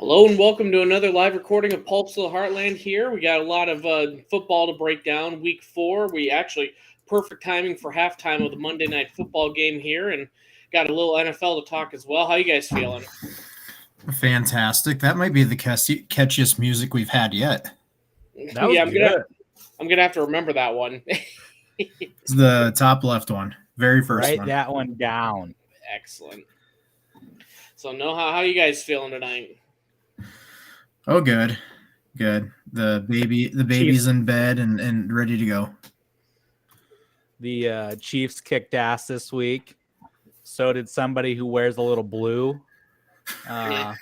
Hello and welcome to another live recording of Pulse of the Heartland here. We got a lot of football to break down. Week 4, we actually perfect timing for halftime of the Monday Night Football game here, and got a little NFL to talk as well. How you guys feeling? Fantastic. That might be the catchiest music we've had yet. That was good. I'm gonna have to remember that one. It's the top left one, very first Write one. that one down. Excellent. So, how you guys feeling tonight? Oh, good. The baby's in bed and ready to go. The Chiefs kicked ass this week. So did somebody who wears a little blue. I'm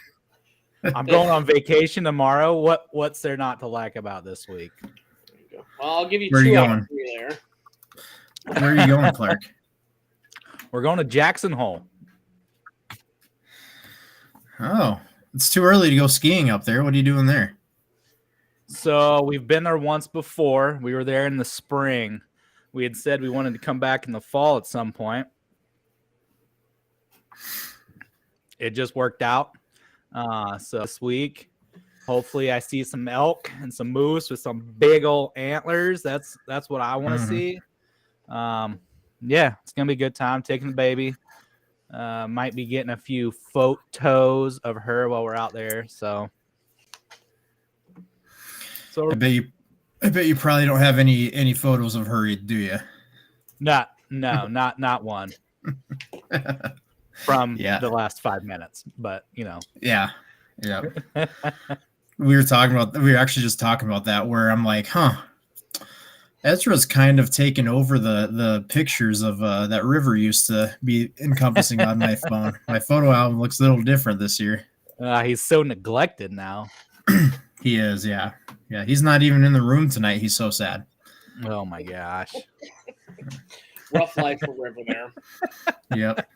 going on vacation tomorrow. What's there not to like about this week? Well, I'll give you Where are two you out going? of 3 there. Where are you going, Clark? We're going to Jackson Hole. Oh, it's too early to go skiing up there. What are you doing there? So we've been there once before. We were there in the spring. We had said we wanted to come back in the fall at some point. It just worked out. So this week, hopefully I see some elk and some moose with some big old antlers. That's what I want to see. Yeah, it's going to be a good time taking the baby. Might be getting a few photos of her while we're out there. So I bet you probably don't have any photos of her, do you? not one from the last 5 minutes, but Yeah. We were actually just talking about that, where I'm like, Ezra's kind of taken over the pictures of that river used to be encompassing on my phone. My photo album looks a little different this year. He's so neglected now. He is, yeah. He's not even in the room tonight. He's so sad. Oh my gosh. Rough life for River there. Yep.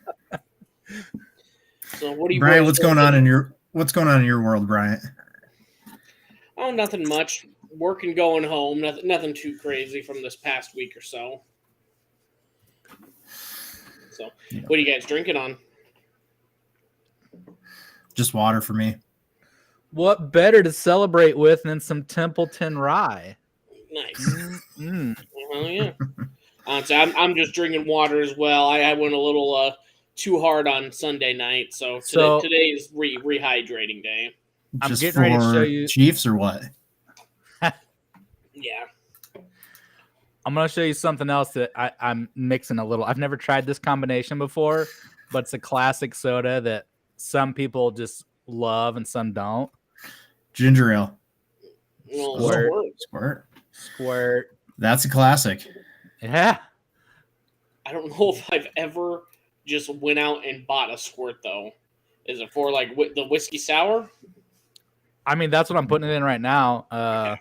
So what do you, Bryant? What's going on in your world, Bryant? Oh, nothing much. Working, going home. Nothing too crazy from this past week or so. So, What are you guys drinking on? Just water for me. What better to celebrate with than some Templeton rye? Nice. Well, yeah. So I'm just drinking water as well. I went a little too hard on Sunday night, so today is rehydrating day. I'm Just getting ready to show you Chiefs or what? Yeah. I'm going to show you something else that I'm mixing a little. I've never tried this combination before, but it's a classic soda that some people just love and some don't. Ginger ale. Well, Squirt. That's a classic. Yeah. I don't know if I've ever just went out and bought a squirt, though. Is it for, like, the whiskey sour? I mean, that's what I'm putting it in right now.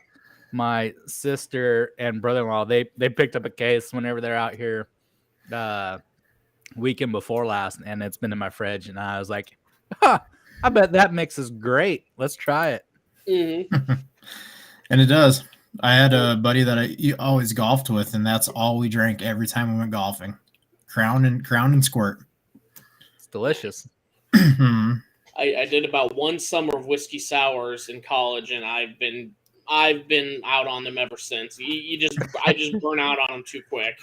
My sister and brother-in-law, they picked up a case whenever they're out here weekend before last, and it's been in my fridge, and I was like, I bet that mix is great. Let's try it. Mm-hmm. And it does. I had a buddy that I always golfed with, and that's all we drank every time we went golfing. Crown and Squirt. It's delicious. I did about one summer of whiskey sours in college, and I've been out on them ever since. I just burn out on them too quick.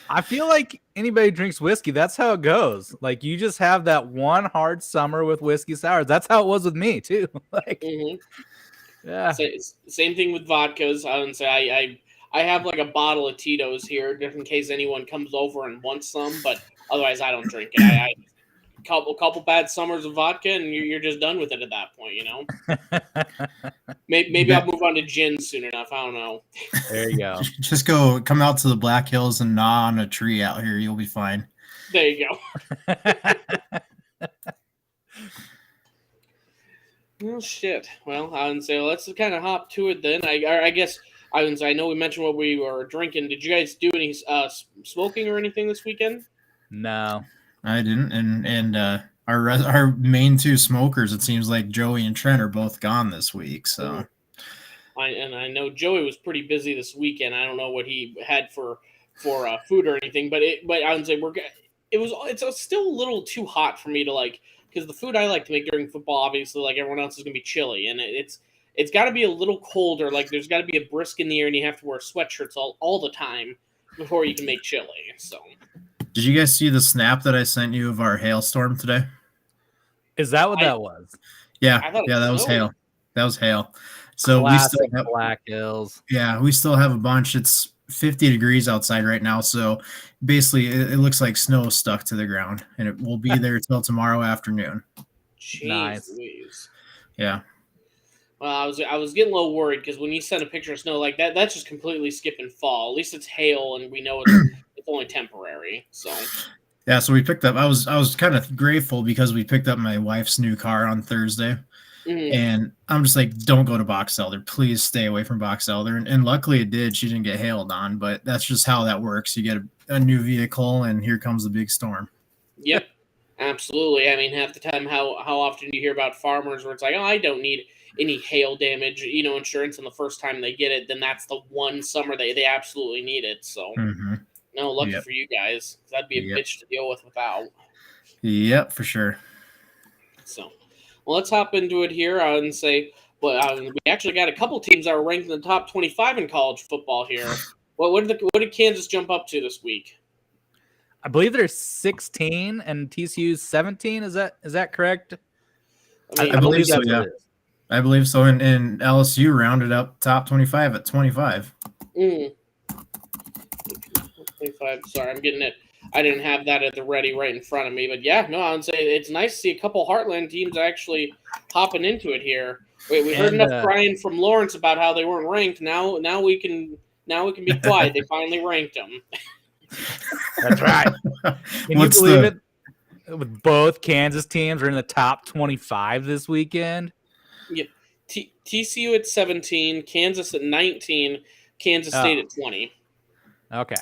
I feel like anybody drinks whiskey, that's how it goes. Like, you just have that one hard summer with whiskey sours. That's how it was with me too. Like, yeah. Same thing with vodkas. I would say I have like a bottle of Tito's here just in case anyone comes over and wants some, but otherwise I don't drink it. I couple bad summers of vodka and you're just done with it at that point, Maybe I'll move on to gin soon enough. I don't know. There you go. Just come out to the Black Hills and gnaw on a tree out here. You'll be fine. There you go. Well, shit. Well, I would say let's kind of hop to it then. I guess I would say I know we mentioned what we were drinking. Did you guys do any smoking or anything this weekend? No. I didn't, and our main two smokers, it seems like Joey and Trent are both gone this week. So, I know Joey was pretty busy this weekend. I don't know what he had for food or anything, but I would say it's still a little too hot for me to like because the food I like to make during football, obviously, like everyone else, is going to be chili, and it's got to be a little colder. Like there's got to be a brisk in the air, and you have to wear sweatshirts all the time before you can make chili. So, Did you guys see the snap that I sent you of our hailstorm today? Is that what that was? Yeah, I thought it that was snowed. hail. That was hail. So Classic we still have, Black Hills. yeah, we still have a bunch. It's 50 degrees outside right now, so basically it looks like snow stuck to the ground, and it will be there till tomorrow afternoon. Jeez Nice. Louise. Yeah. Well, I was getting a little worried because when you send a picture of snow like that, that's just completely skipping fall. At least it's hail, and we know it's only temporary. So Yeah, so we picked up. I was kind of grateful because we picked up my wife's new car on Thursday, and I'm just like, don't go to Box Elder, please stay away from Box Elder. And luckily it did. She didn't get hailed on, but that's just how that works. You get a new vehicle, and here comes the big storm. Yep, absolutely. I mean, half the time, how often do you hear about farmers where it's like, oh, I don't need any hail damage, insurance, and the first time they get it, then that's the one summer they absolutely need it. So, no, lucky for you guys. That'd be a bitch to deal with without. Yep, for sure. So, well, let's hop into it here and say, well, we actually got a couple teams that are ranked in the top 25 in college football here. What did Kansas jump up to this week? I believe there's 16 and TCU's 17. Is that correct? I believe so. Yeah, I believe so. And LSU rounded up top 25 at 25. 25. Sorry, I'm getting it. I didn't have that at the ready right in front of me, but yeah, no, I would say it's nice to see a couple Heartland teams actually hopping into it here. We heard enough crying from Lawrence about how they weren't ranked. Now we can be quiet. They finally ranked them. That's right. Can you believe it? With both Kansas teams are in the top 25 this weekend. Yep. TCU at 17, Kansas at 19, Kansas State at 20. Okay.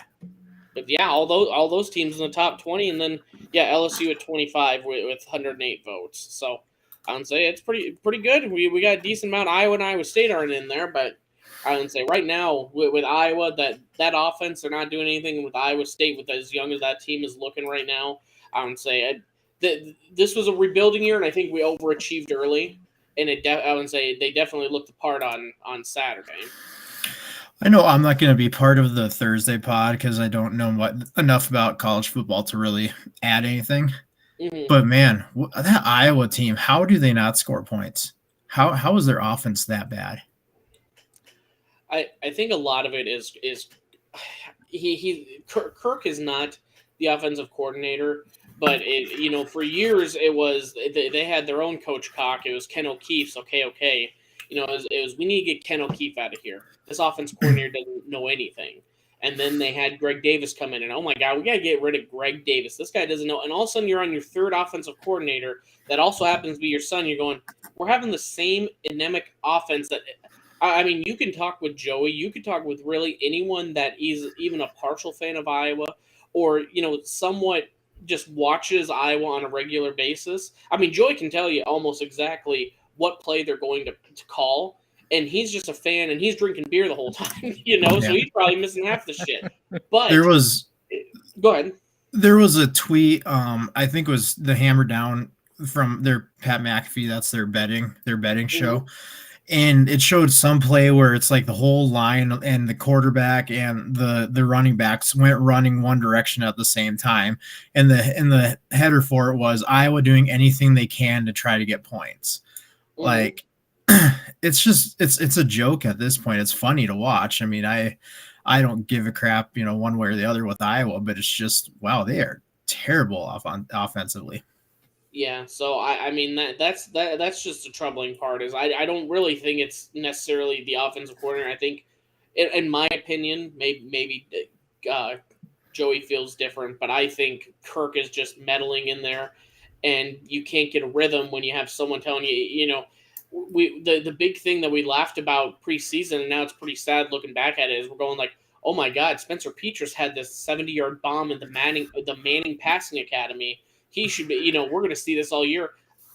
But yeah, all those teams in the top 20, and then LSU at 25 with 108 votes. So I would say it's pretty good. We got a decent amount. Iowa and Iowa State aren't in there, but I would say right now with Iowa, that offense, they're not doing anything. With Iowa State, with as young as that team is looking right now, I would say this was a rebuilding year, and I think we overachieved early. And I would say they definitely looked the part on Saturday. I know I'm not going to be part of the Thursday pod because I don't know enough about college football to really add anything. But man, that Iowa team, how do they not score points? How is their offense that bad? I think a lot of it is Kirk is not the offensive coordinator, but for years it was they had their own coach cock. It was Ken O'Keefe's okay. It was we need to get Ken O'Keefe out of here. This offense coordinator doesn't know anything. And then they had Greg Davis come in, and oh my God, we got to get rid of Greg Davis. This guy doesn't know. And all of a sudden, you're on your third offensive coordinator that also happens to be your son. You're going, we're having the same anemic offense that. I mean, you can talk with Joey. You can talk with really anyone that is even a partial fan of Iowa, or somewhat just watches Iowa on a regular basis. I mean, Joey can tell you almost exactly what play they're going to call. And he's just a fan, and he's drinking beer the whole time, so he's probably missing half the shit. But go ahead. There was a tweet, I think it was the Hammer Down from their Pat McAfee. That's their betting show. And it showed some play where it's like the whole line and the quarterback and the running backs went running one direction at the same time. And the header for it was Iowa doing anything they can to try to get points. Like, it's a joke at this point. It's funny to watch. I mean, I don't give a crap, one way or the other with Iowa, but it's just, wow, they are terrible offensively. Yeah, so I mean that's just the troubling part is I don't really think it's necessarily the offensive coordinator. I think, in my opinion, maybe Joey feels different, but I think Kirk is just meddling in there, and you can't get a rhythm when you have someone telling you, the big thing that we laughed about preseason, and now it's pretty sad looking back at it, is we're going like, oh my God, Spencer Petras had this 70-yard bomb in the Manning Passing Academy. He should be, we're going to see this all year.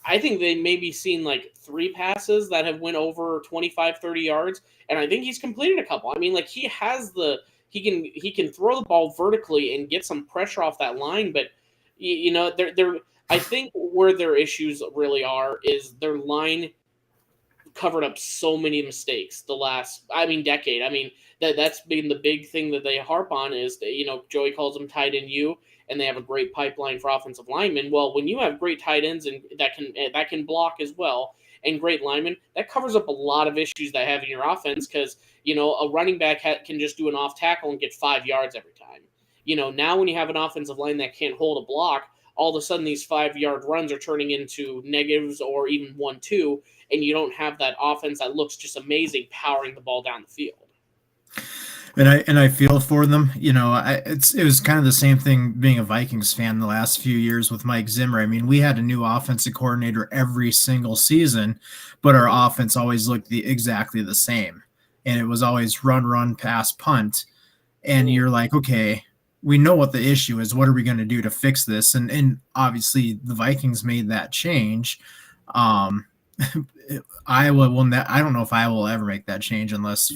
I think they maybe seen like 3 passes that have went over 25, 30 yards, and I think he's completed a couple. I mean, like he can throw the ball vertically and get some pressure off that line, but they're I think where their issues really are is their line covered up so many mistakes the last decade. That's been the big thing that they harp on is that, Joey calls them tight end U, and they have a great pipeline for offensive linemen. Well, when you have great tight ends and that can block as well, and great linemen, that covers up a lot of issues that have in your offense because a running back can just do an off tackle and get 5 yards every time. Now when you have an offensive line that can't hold a block, all of a sudden these 5-yard runs are turning into negatives or even 1-2, and you don't have that offense that looks just amazing powering the ball down the field. And I feel for them. It was kind of the same thing being a Vikings fan the last few years with Mike Zimmer. I mean, we had a new offensive coordinator every single season, but our offense always looked exactly the same, and it was always run, pass, punt. And you're like, okay, we know what the issue is. What are we going to do to fix this? And obviously the Vikings made that change. Iowa will not, I don't know if Iowa will ever make that change unless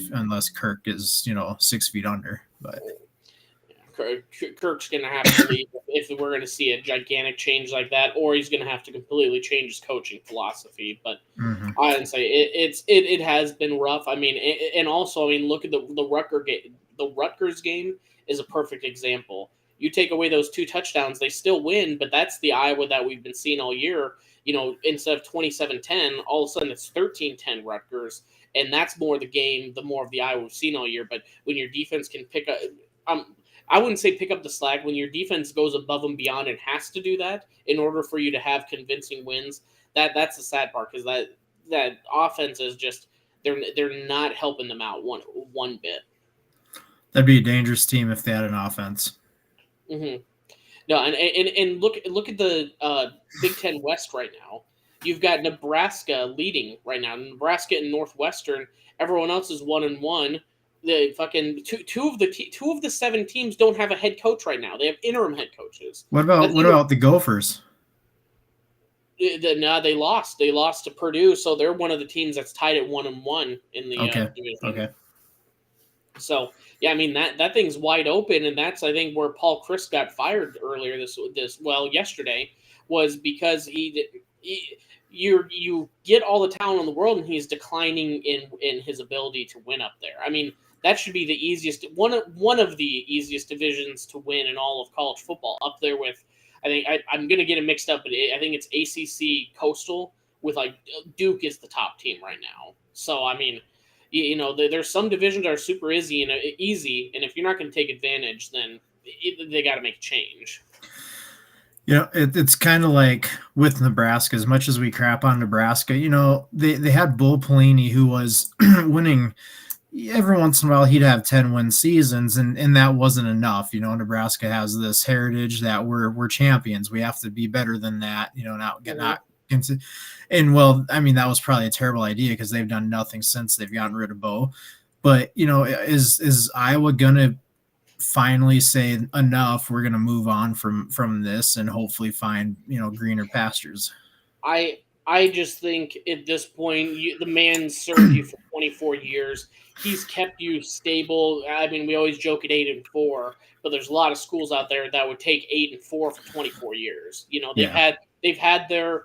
Kirk is 6 feet under. But Kirk's going to have to leave if we're going to see a gigantic change like that, or he's going to have to completely change his coaching philosophy. But I would say it has been rough. And also look at the Rutgers game is a perfect example. You take away those 2 touchdowns, they still win, but that's the Iowa that we've been seeing all year. Instead of 27-10, all of a sudden it's 13-10 Rutgers, and that's more the more of the Iowa we've seen all year. But when your defense can pick up, I wouldn't say pick up the slack. When your defense goes above and beyond and has to do that in order for you to have convincing wins, that's the sad part because that offense is just they're not helping them out one bit. That'd be a dangerous team if they had an offense. Mm-hmm. No, and look at the Big Ten West right now. You've got Nebraska leading right now. Nebraska and Northwestern. Everyone else is 1-1. The fucking two of the 7 teams don't have a head coach right now. They have interim head coaches. What about the Gophers? No, they lost. They lost to Purdue, so they're one of the teams that's tied at 1-1 in the division. Okay. So yeah, that thing's wide open, and that's I think where Paul Chryst got fired earlier yesterday was because you get all the talent in the world, and he's declining in his ability to win up there. That should be the easiest one of the easiest divisions to win in all of college football, up there with I'm gonna get it mixed up, but I think it's ACC Coastal with Duke is the top team right now. So there's some divisions that are super easy, and if you're not going to take advantage, then they got to make a change. It's kind of like with Nebraska. As much as we crap on Nebraska, they had Bull Pelini, who was winning every once in a while. He'd have 10-win seasons, and that wasn't enough. Nebraska has this heritage that we're champions. We have to be better than that. And that was probably a terrible idea because they've done nothing since they've gotten rid of Bo. But is Iowa gonna finally say enough? We're gonna move on from this and hopefully find greener pastures. I just think at this point the man served you for 24 years. He's kept you stable. We always joke at 8-4, but there's a lot of schools out there that would take 8-4 for 24 years. They've had their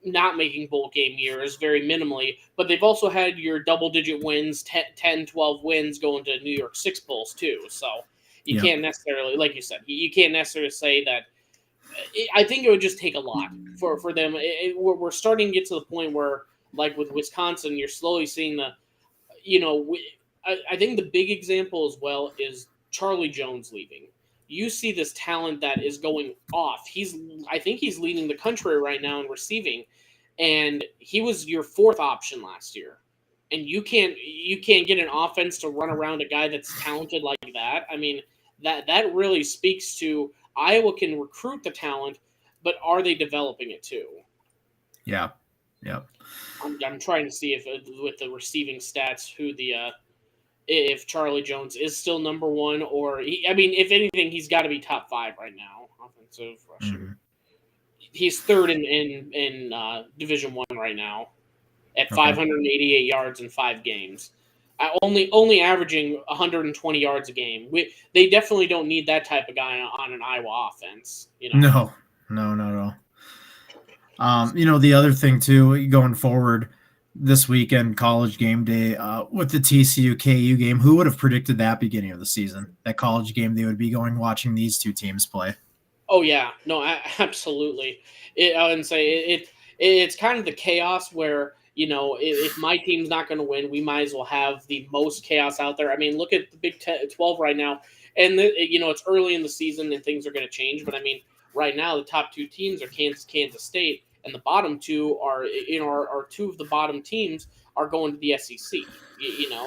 not making bowl game years very minimally, but they've also had your double-digit wins, 10, 12 wins going to New York 6 bowls too. So you can't necessarily, like you said, you can't necessarily say that. I think it would just take a lot for them. We're starting to get to the point where, like with Wisconsin, you're slowly seeing I think the big example as well is Charlie Jones leaving. You see this talent that is going off. I think he's leading the country right now in receiving, and he was your 4th option last year. And you can't get an offense to run around a guy that's talented like that. That really speaks to Iowa can recruit the talent, but are they developing it too? Yeah. I'm trying to see if with the receiving stats if Charlie Jones is still number 1 or if anything, he's got to be top 5 right now. Offensive rusher. Mm-hmm. He's 3rd in Division 1 right now at 588 yards in 5 games. Only averaging 120 yards a game. They definitely don't need that type of guy on an Iowa offense. No. The other thing too, going forward this weekend, College Game Day, with the TCU KU game, who would have predicted that beginning of the season? That College Game Day would be going watching these two teams play. Oh yeah, no, absolutely. I would say it's kind of the chaos where if my team's not going to win, we might as well have the most chaos out there. I mean, look at the Big 12 right now, and it's early in the season and things are going to change. But I mean, right now the top two teams are Kansas State, and the bottom two are two of the bottom teams are going to the SEC.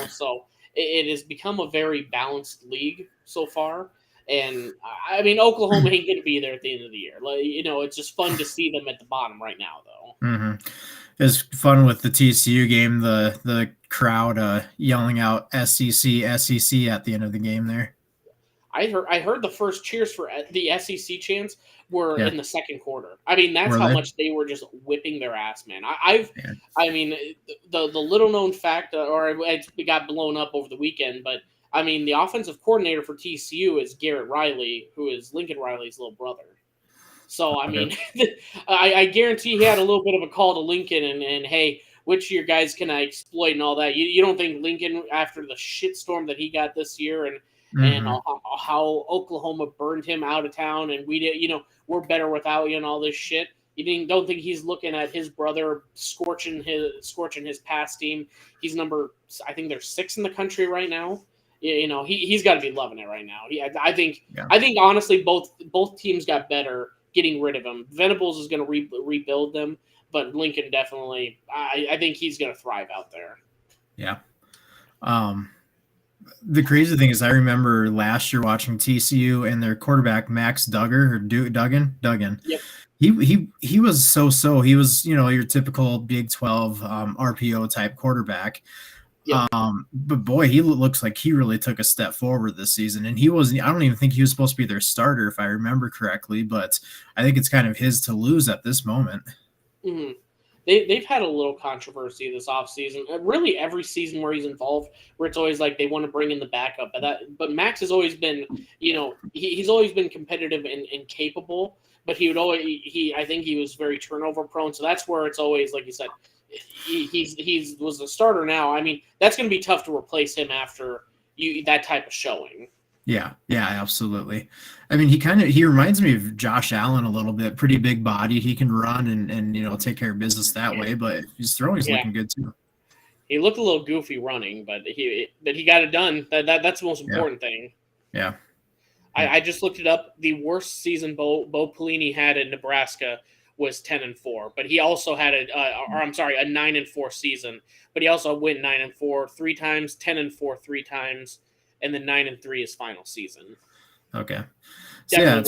So it has become a very balanced league so far. And I mean, Oklahoma ain't going to be there at the end of the year. It's just fun to see them at the bottom right now, though. Mm-hmm. It was fun with the TCU game. The crowd yelling out SEC at the end of the game there. I heard the first cheers for the SEC chants were in the second quarter. I mean, that's how much they were just whipping their ass, man. I mean, the little known fact, or it got blown up over the weekend, but I mean, the offensive coordinator for TCU is Garrett Riley, who is Lincoln Riley's little brother. So, I mean, I guarantee he had a little bit of a call to Lincoln and hey, which of your guys can I exploit and all that. You don't think Lincoln, after the shitstorm that he got this year and how Oklahoma burned him out of town and we did, we're better without you and all this shit. Don't think he's looking at his brother scorching his past team. He's I think they're 6 in the country right now. He's got to be loving it right now. I think honestly both teams got better getting rid of him. Venables is going to rebuild them, but Lincoln definitely. I think he's going to thrive out there. Yeah. The crazy thing is, I remember last year watching TCU and their quarterback Max Duggan. Yep. He was so. He was your typical Big 12 RPO type quarterback. Yep. But boy, he looks like he really took a step forward this season, and I don't even think he was supposed to be their starter, if I remember correctly. But I think it's kind of his to lose at this moment. Mm-hmm. They've had a little controversy this offseason. Really, every season where he's involved, where it's always like they want to bring in the backup. But Max has always been, he's always been competitive and capable. But I think he was very turnover prone. So that's where it's always, like you said, he was a starter now. I mean, that's going to be tough to replace him after that type of showing. Yeah, absolutely. I mean, he reminds me of Josh Allen a little bit. Pretty big body. He can run and take care of business that way. But his throwing's looking good too. He looked a little goofy running, but he got it done. That's the most important thing. Yeah. I just looked it up. The worst season Bo Pelini had in Nebraska was 10-4, but he also had a 9-4 season. But he also went 9-4 3 times, 10-4 3 times, and then 9-3 his final season. Okay, so yeah,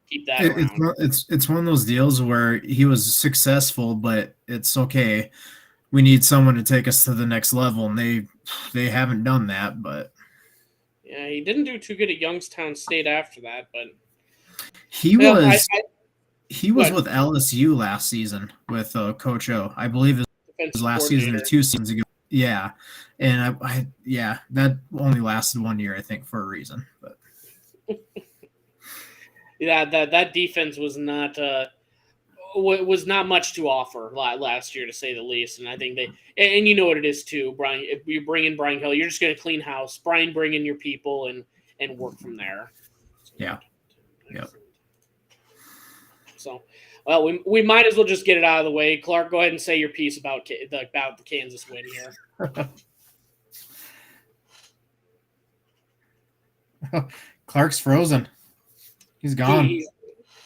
keep that around. It's one of those deals where he was successful, but it's okay. We need someone to take us to the next level, and they haven't done that. But yeah, he didn't do too good at Youngstown State after that. But he was. He was with LSU last season with Coach O. I believe it was last season or 2 seasons ago. Yeah, and that only lasted 1 year, I think, for a reason. But yeah, that defense was not much to offer last year, to say the least. And I think and you know what it is too, Brian. If you bring in Brian Kelly, you're just going to clean house. Brian, bring in your people and work from there. Yeah. Yep. So, well, we might as well just get it out of the way. Clark, go ahead and say your piece about the Kansas win here. Clark's frozen. He's gone.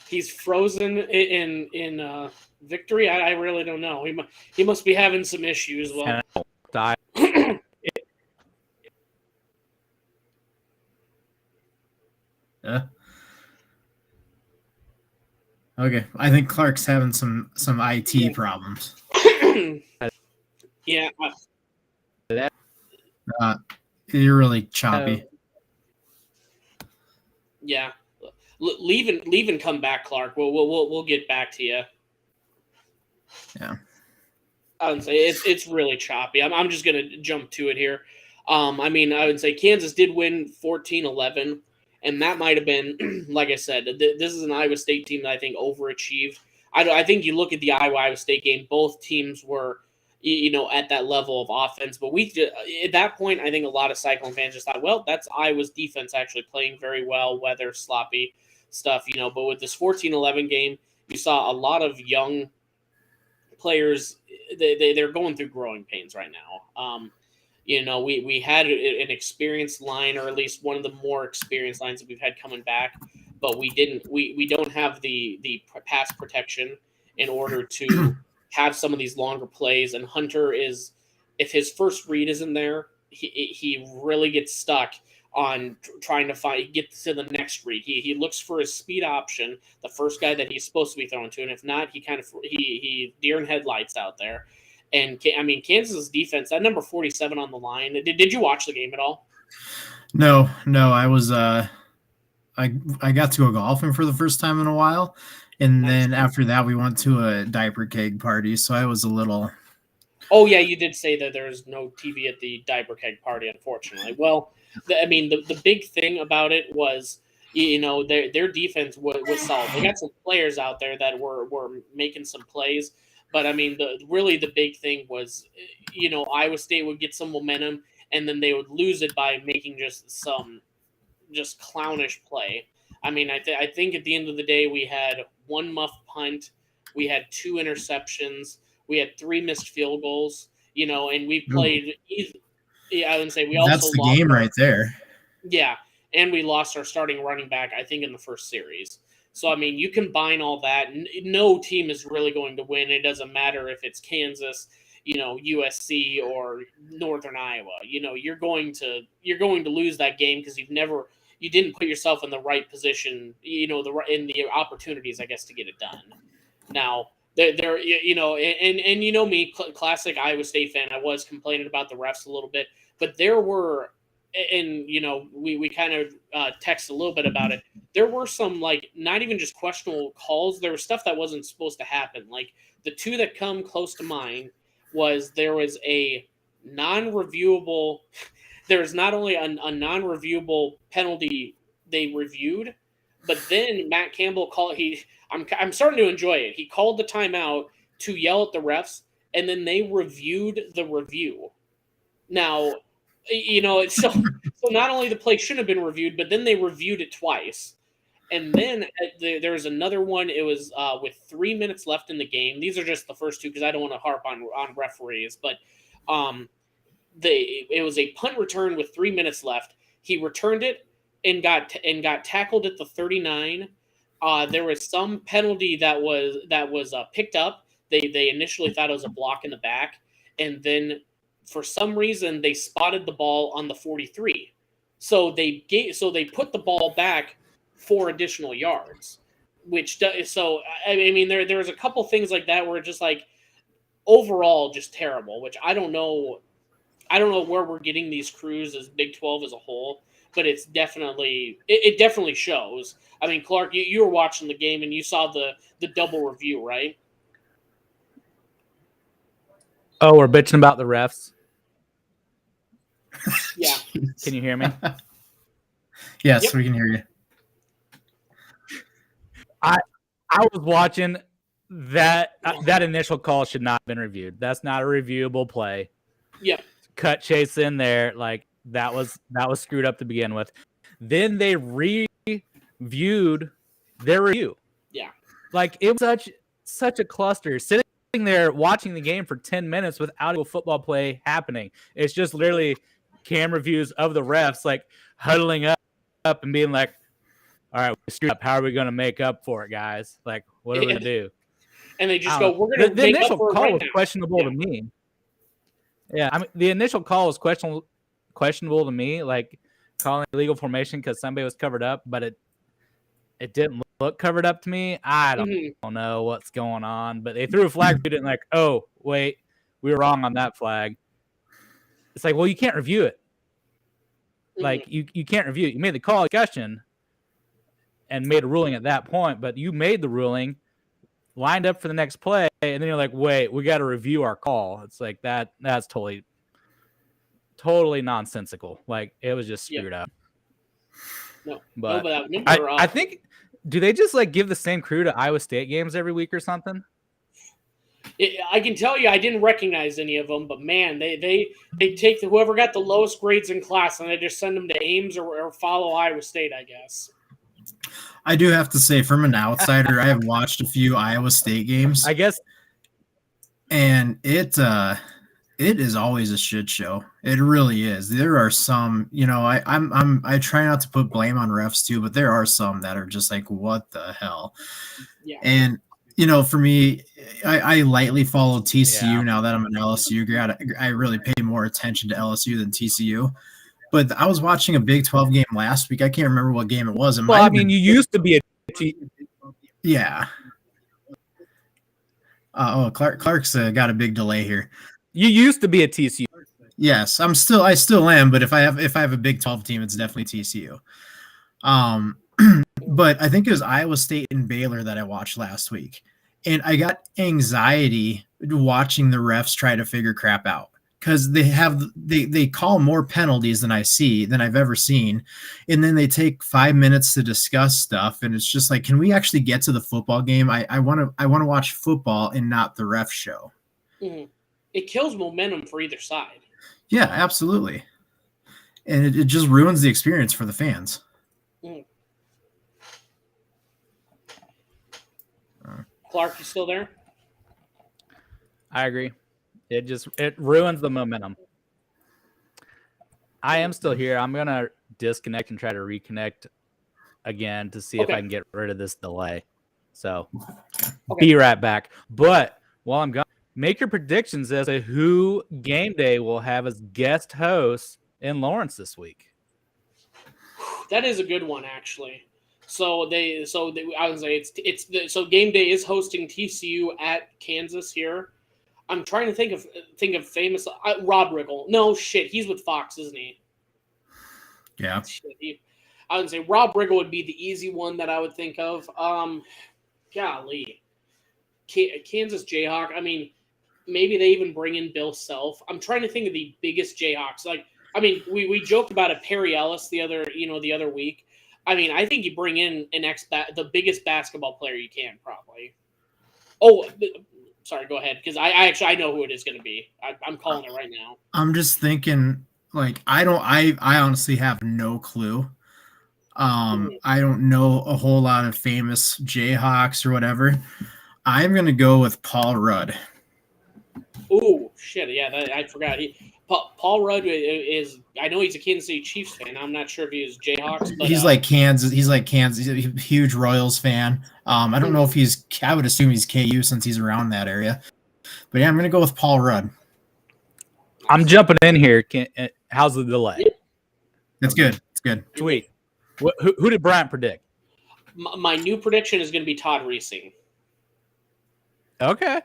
He's frozen in victory. I really don't know. He must be having some issues. Well, yeah. Okay, I think Clark's having some IT problems. Yeah. You're really choppy. Yeah. Leave and come back, Clark. We'll get back to you. Yeah. I would say it's really choppy. I'm just gonna jump to it here. I mean, I would say Kansas did win 14-11. And that might have been, like I said, this is an Iowa State team that I think overachieved. I think you look at the Iowa State game, both teams were, at that level of offense. But at that point, I think a lot of Cyclone fans just thought, well, that's Iowa's defense actually playing very well, weather, sloppy stuff, But with this 14-11 game, you saw a lot of young players. They're going through growing pains right now. We had an experienced line, or at least one of the more experienced lines that we've had coming back, but we don't have the pass protection in order to have some of these longer plays. And Hunter if his first read isn't there, he really gets stuck on trying to get to the next read. He looks for his speed option, the first guy that he's supposed to be throwing to, and if not, he deer in headlights out there. And Kansas's defense, that number 47 on the line. Did you watch the game at all? No, I was I got to go golfing for the first time in a while, and then after that we went to a diaper keg party, so I was a little. Oh yeah, you did say that there's no TV at the diaper keg party, unfortunately. Well, the big thing about it was, their defense was solid. They got some players out there that were making some plays. But the big thing was, Iowa State would get some momentum, and then they would lose it by making just clownish play. I think at the end of the day, we had one muff punt, we had 2 interceptions, we had 3 missed field goals, and we played. I would say we also that's the lost game right there. Yeah, and we lost our starting running back, I think, in the first series. So, you combine all that. No team is really going to win. It doesn't matter if it's Kansas, USC, or Northern Iowa. You're going to lose that game because you didn't put yourself in the right position, in the opportunities, I guess, to get it done. Now, there, and me, classic Iowa State fan, I was complaining about the refs a little bit, but there were. And we kind of text a little bit about it. There were some not even just questionable calls. There was stuff that wasn't supposed to happen. Like the 2 that come close to mind was there was a non-reviewable. There was not only a non-reviewable penalty they reviewed, but then Matt Campbell called. I'm starting to enjoy it. He called the timeout to yell at the refs, and then they reviewed the review. Now. So not only the play shouldn't have been reviewed, but then they reviewed it twice. And then there was another one. It was with 3 minutes left in the game. These are just the first 2 because I don't want to harp on referees. But it was a punt return with 3 minutes left. He returned it and got tackled at the 39. There was some penalty that was picked up. They initially thought it was a block in the back, and then for some reason they spotted the ball on the 43. So they put the ball back 4 additional yards, there was a couple things like that where just overall just terrible, which I don't know where we're getting these crews as Big 12 as a whole, but it's definitely shows. Clark, you were watching the game and you saw the double review, right? Oh, we're bitching about the refs. Yeah. Can you hear me? Yes, Yep. We can hear you. I was watching that initial call should not have been reviewed. That's not a reviewable play. Yeah. Cut chase in there, that was screwed up to begin with. Then they reviewed their review. Yeah. It was such a cluster. Sitting there watching the game for 10 minutes without a football play happening. It's just literally camera views of the refs huddling up and being like, all right, we screwed up. How are we going to make up for it, guys? What are we going to do? And they just go, we're going to the make initial up for it call right was now. questionable to me. Yeah, the initial call was questionable to me, calling illegal formation because somebody was covered up, but it didn't look covered up to me. I don't know what's going on, but they threw a flag. We didn't oh, wait, we were wrong on that flag. It's well, you can't review it. You can't review it. You made the call discussion and made a ruling at that point, but you made the ruling, lined up for the next play, and then you're wait, we got to review our call. It's that's totally nonsensical. It was just screwed up. No, but no, I think Do they just like give the same crew to Iowa State games every week or something? I can tell you, I didn't recognize any of them, but man, they take whoever got the lowest grades in class and they just send them to Ames or follow Iowa State, I guess. I do have to say, from an outsider, I have watched a few Iowa State games. I guess, and it is always a shit show. It really is. There are some, I try not to put blame on refs too, but there are some that are just like, what the hell? Yeah. And for me, I lightly follow TCU now that I'm an LSU grad. I really pay more attention to LSU than TCU. But I was watching a Big 12 game last week. I can't remember what game it was. Well, I mean, you used to be yeah. Clark's got a big delay here. You used to be a TCU. Yes, I still am. But if I have a Big 12 team, it's definitely TCU. But I think it was Iowa State and Baylor that I watched last week, and I got anxiety watching the refs try to figure crap out because they call more penalties than I've ever seen, and then they take 5 minutes to discuss stuff, and it's just like, can we actually get to the football game? I want to watch football and not the ref show. Mm-hmm. It kills momentum for either side. Yeah, absolutely, and it just ruins the experience for the fans. Mm. Clark, you still there? I agree. It ruins the momentum. I am still here. I'm going to disconnect and try to reconnect again to see if I can get rid of this delay. So be right back. But while I'm gone, make your predictions as to who Game Day will have as guest host in Lawrence this week. That is a good one, actually. So I would say so Game Day is hosting TCU at Kansas here. I'm trying to think of famous Rob Riggle. No shit, he's with Fox, isn't he? Yeah. I would say Rob Riggle would be the easy one that I would think of. Golly, Kansas Jayhawk. I mean, maybe they even bring in Bill Self. I'm trying to think of the biggest Jayhawks. Like, I mean, we joked about it, Perry Ellis the other week. I mean, I think you bring in the biggest basketball player you can, probably. Oh, sorry, go ahead, because I know who it is going to be. I'm calling it right now. I'm just thinking, like, I honestly have no clue. I don't know a whole lot of famous Jayhawks or whatever. I'm going to go with Paul Rudd. Oh, shit, yeah, I forgot. Paul Rudd is. I know he's a Kansas City Chiefs fan. I'm not sure if he is Jayhawks, but he's like Kansas. He's like Kansas. He's a huge Royals fan. I don't know if he's. I would assume he's KU since he's around that area. But yeah, I'm gonna go with Paul Rudd. I'm jumping in here. How's the delay? That's good. It's good. Sweet. Who did Bryant predict? My new prediction is going to be Todd Reesing. Okay.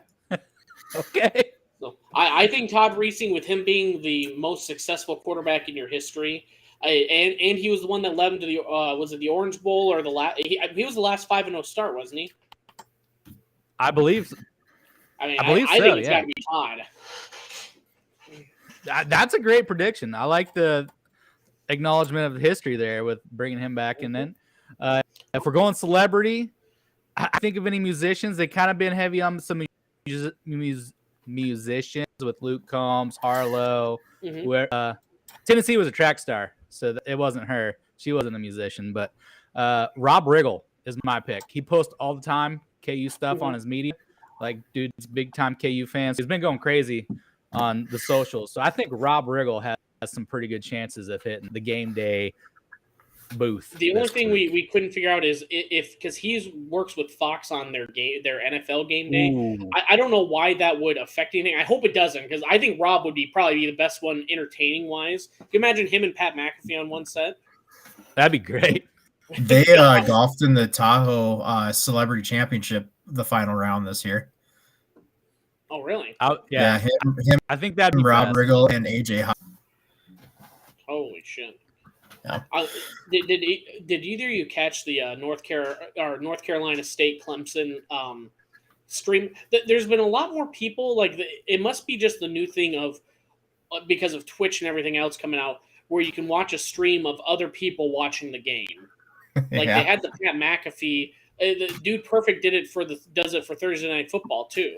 Okay. So I think Todd Reesing, with him being the most successful quarterback in your history, and he was the one that led him to the was it the Orange Bowl or the last? He was the last 5-0 start, wasn't he? I believe. I mean, I think it's got to be Todd. That's a great prediction. I like the acknowledgement of the history there with bringing him back. And then if we're going celebrity, I think of any musicians. They kind of been heavy on some musicians with Luke Combs, Harlow. Where Tennessee was a track star, so it wasn't her. She wasn't a musician. But Rob Riggle is my pick. He posts all the time KU stuff on his media. Like, dude's big time KU fans. He's been going crazy on the socials. So I think Rob Riggle has some pretty good chances of hitting the Game Day booth. The only thing we couldn't figure out is if because he works with Fox on their NFL Game Day. I don't know why that would affect anything. I hope it doesn't, because I think Rob would probably be the best one entertaining wise. Can you imagine him and Pat McAfee on one set? That'd be great. They golfed in the Tahoe Celebrity Championship, the final round this year. Oh, really? Yeah, him. I think that'd be Rob Riggle and AJ Hawk. Holy shit! Yeah. Did either of you catch the North Carolina State Clemson stream? There's been a lot more people it must be just the new thing of because of Twitch and everything else coming out, where you can watch a stream of other people watching the game. Like Yeah. they had the Pat McAfee. The Dude Perfect does it for Thursday Night Football too.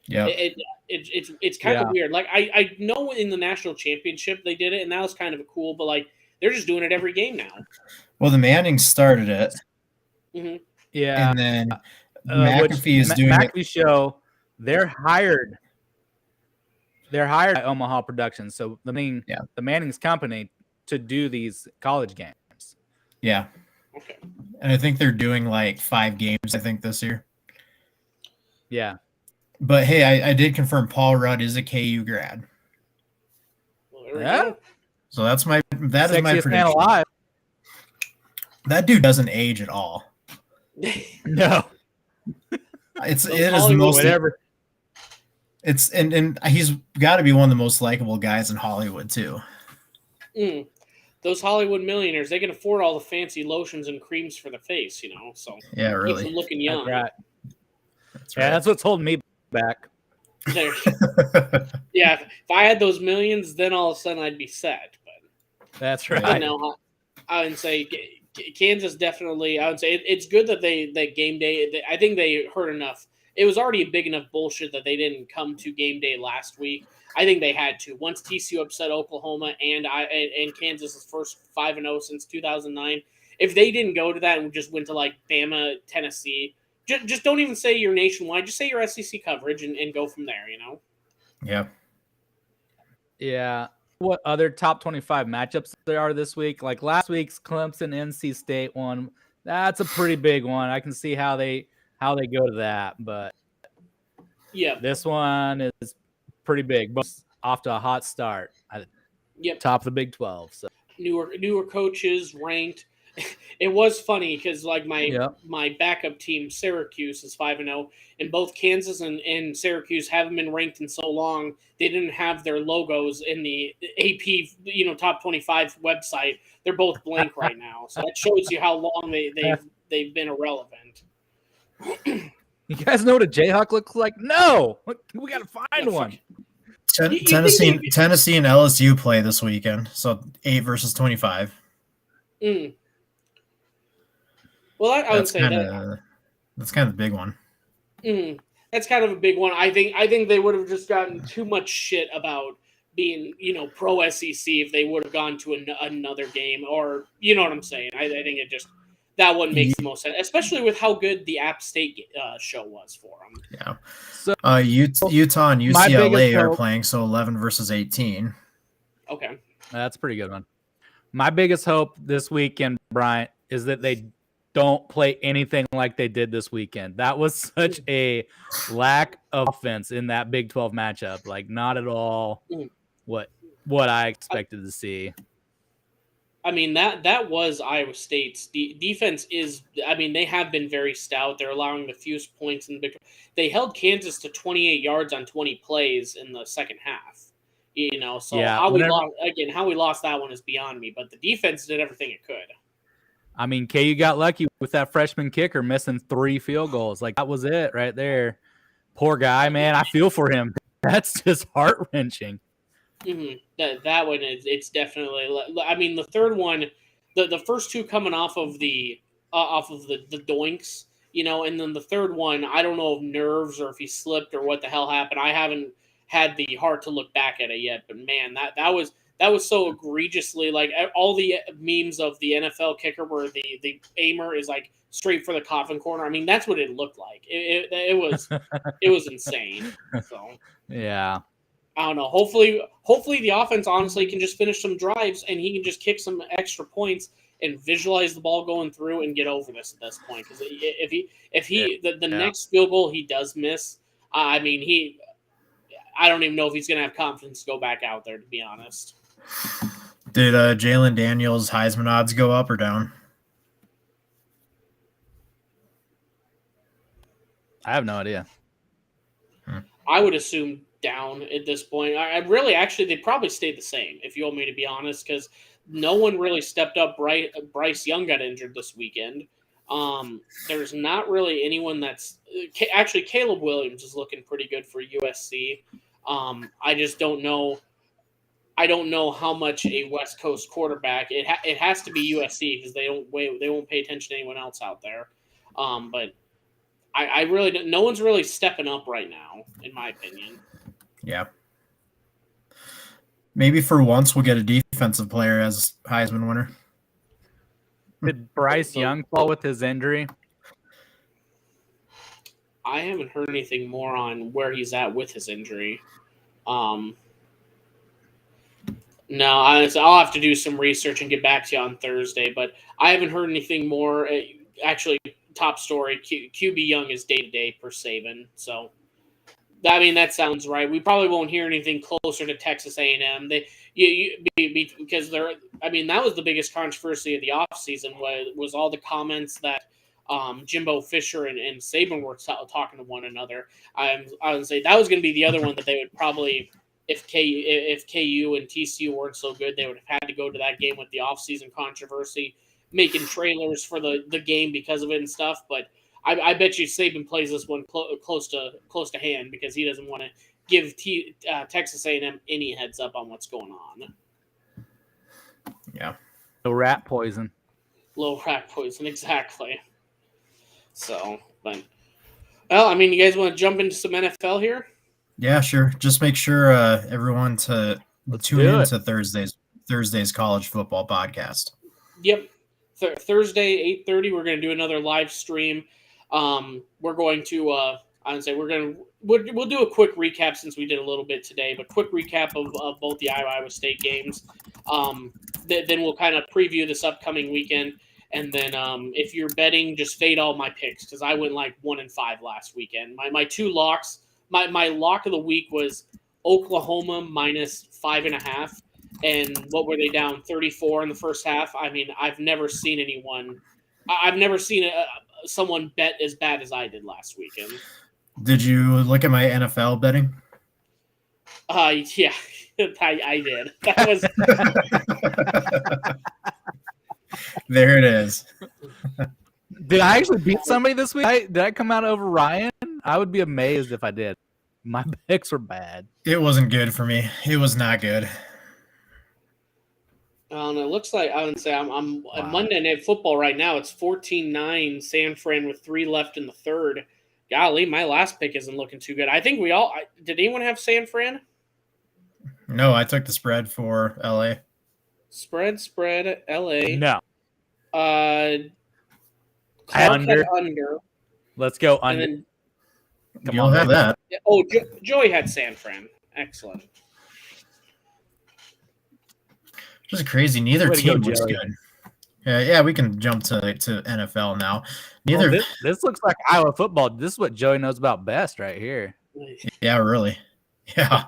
Yeah. It's kind of weird. Like I know in the national championship they did it, and that was kind of cool. But like they're just doing it every game now. Well, the Mannings started it. Mm-hmm. Yeah. And then McAfee is doing McAfee it. show, they're hired by Omaha Productions. So the Mannings company to do these college games. Yeah. Okay. And I think they're doing like 5 games, I think, this year. Yeah. But hey, I did confirm Paul Rudd is a KU grad. Well, there we go. So that is my prediction. Man alive. That dude doesn't age at all. No. It is the most whatever. It's and he's got to be one of the most likable guys in Hollywood too. Those Hollywood millionaires, they can afford all the fancy lotions and creams for the face, So yeah, really, keep them looking young. That's right. That's right. Yeah, that's what's holding me back. Yeah, if I had those millions, then all of a sudden I'd be set. But that's right. I would say Kansas definitely. I would say it's good that game day. I think they heard enough. It was already a big enough bullshit that they didn't come to game day last week. I think they had to. Once TCU upset Oklahoma and Kansas's first 5-0 since 2009, if they didn't go to that and just went to like Bama, Tennessee, just don't even say you're nationwide. Just say your SEC coverage and go from there. Yeah. Yeah. What other top 25 matchups there are this week? Like last week's Clemson NC State one. That's a pretty big one. I can see how they go to that, but yeah, this one is pretty big. Both off to a hot start. Yep. Top of the Big 12. So newer coaches ranked. It was funny because like my backup team Syracuse is 5-0, and both Kansas and Syracuse haven't been ranked in so long. They didn't have their logos in the AP top 25 website. They're both blank right now, so that shows you how long they've been irrelevant. You guys know what a Jayhawk looks like? No, we got to find one. Tennessee and LSU play this weekend, so 8 versus 25. Well, I would say that's kind of a big one. That's kind of a big one. I think they would have just gotten too much shit about being pro SEC if they would have gone to another game, or you know what I'm saying. I think it just that one makes the most sense, especially with how good the App State show was for them. Yeah. So Utah and UCLA are playing, so 11 versus 18. Okay, that's a pretty good one. My biggest hope this weekend, Bryant, is that they don't play anything like they did this weekend. That was such a lack of offense in that Big 12 matchup. Like not at all what I expected to see. I mean, that was Iowa State's defense is. I mean, they have been very stout. They're allowing the fewest points in the Big. They held Kansas to 28 yards on 20 plays in the second half. So how we lost that one is beyond me. But the defense did everything it could. I mean, KU got lucky with that freshman kicker missing 3 field goals. Like that was it right there. Poor guy, man. I feel for him. That's just heart-wrenching. That one it's definitely. I mean, the third one, the first two coming off of the doinks, and then the third one, I don't know if nerves or if he slipped or what the hell happened. I haven't had the heart to look back at it yet, but man, that was so egregiously like all the memes of the NFL kicker where the aimer is like straight for the coffin corner. I mean, that's what it looked like. It was insane. So yeah. I don't know. Hopefully the offense honestly can just finish some drives and he can just kick some extra points and visualize the ball going through and get over this at this point. Because if the next field goal he does miss, I mean I don't even know if he's going to have confidence to go back out there. To be honest. Did Jalen Daniels Heisman odds go up or down? I have no idea. I would assume down at this point. I really, actually, they probably stayed the same, if you want me to be honest, because no one really stepped up. Bryce Young got injured this weekend. There's not really anyone that's – actually, Caleb Williams is looking pretty good for USC. I just don't know. I don't know how much a West Coast quarterback. It has to be USC because they won't pay attention to anyone else out there. But I really don't, no one's really stepping up right now, in my opinion. Yeah. Maybe for once we'll get a defensive player as Heisman winner. Did Bryce Young fall with his injury? I haven't heard anything more on where he's at with his injury. No, I'll have to do some research and get back to you on Thursday, but I haven't heard anything more. Actually, top story, QB Young is day-to-day per Saban, so I mean, that sounds right. We probably won't hear anything closer to Texas A&M. Because they're. I mean, that was the biggest controversy of the offseason was all the comments that Jimbo Fisher and Saban were talking to one another. I would say that was going to be the other one that they would probably, if KU and TCU weren't so good, they would have had to go to that game with the offseason controversy, making trailers for the game because of it and stuff. But I bet you Saban plays this one close to hand because he doesn't want to give Texas A&M any heads up on what's going on. Yeah. No rat poison. Low rat poison, exactly. So, but well, I mean, you guys want to jump into some NFL here? Yeah, sure. Just make sure everyone to tune in to Thursday's college football podcast. Yep. Thursday, 8:30, we're going to do another live stream. We're going to, I would say we'll do a quick recap since we did a little bit today, but quick recap of both the Iowa State games. Then we'll kind of preview this upcoming weekend. And then if you're betting, just fade all my picks because I went like 1-5 last weekend. My two locks, my lock of the week was Oklahoma -5.5. And what were they down 34 in the first half? I mean, I've never seen someone bet as bad as I did last weekend. Did you look at my NFL betting? Yeah, I did. That was there. It is. Did I actually beat somebody this week? Did I come out over Ryan? I would be amazed if I did. My picks were bad. It wasn't good for me. It was not good. It looks like I would say I'm Wow. at Monday Night Football right now. It's 14-9 San Fran with 3 left in the third. Golly, my last pick isn't looking too good. I think did anyone have San Fran? No, I took the spread for LA. Spread LA. No. Clark Under. had under. Let's go And under. then, You'll have that. Joey had San Fran. Excellent. Just crazy. Neither Way to team go, looks Joey. good. Yeah, we can jump to NFL now. Neither. This looks like Iowa football. This is what Joey knows about best right here. Yeah, really. Yeah.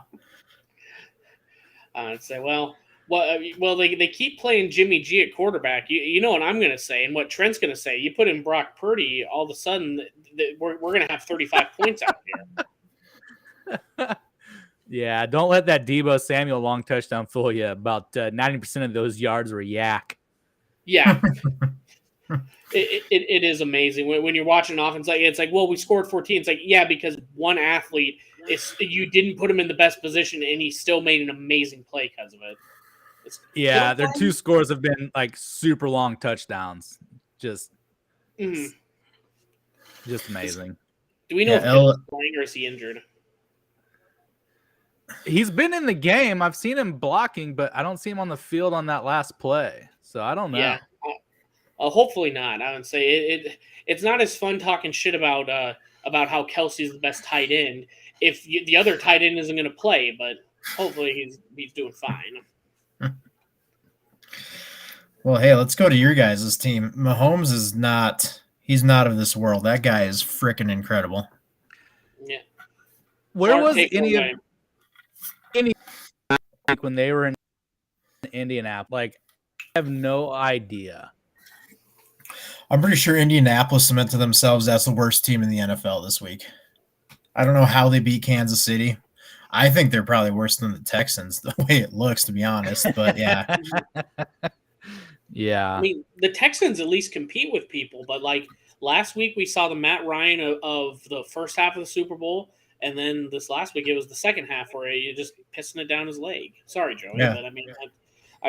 I'd say, well, they keep playing Jimmy G at quarterback. You know what I'm going to say, and what Trent's going to say. You put in Brock Purdy, all of a sudden we're going to have 35 points out here. Yeah, don't let that Deebo Samuel long touchdown fool you. About 90% of those yards were yak. Yeah. It is amazing when you're watching an offense. It's like, well, we scored 14. It's like, yeah, because one athlete you didn't put him in the best position, and he still made an amazing play because of it. Their two scores have been like super long touchdowns. Just amazing. Do we know if Hill's playing or is he injured? He's been in the game. I've seen him blocking, but I don't see him on the field on that last play. So I don't know. Yeah. Hopefully not. I would say it's not as fun talking shit about how Kelsey's the best tight end if the other tight end isn't going to play, but hopefully he's doing fine. Well, hey, let's go to your guys' team. Mahomes is not of this world. That guy is freaking incredible. Yeah. Where was any when they were in Indianapolis? Like, I have no idea. I'm pretty sure Indianapolis cemented themselves as the worst team in the NFL this week. I don't know how they beat Kansas City. I think they're probably worse than the Texans, the way it looks, to be honest. But yeah. Yeah. I mean, the Texans at least compete with people, but like last week we saw the Matt Ryan of the first half of the Super Bowl And then this last week, it was the second half where you just pissing it down his leg. Sorry, Joey, Yeah. but I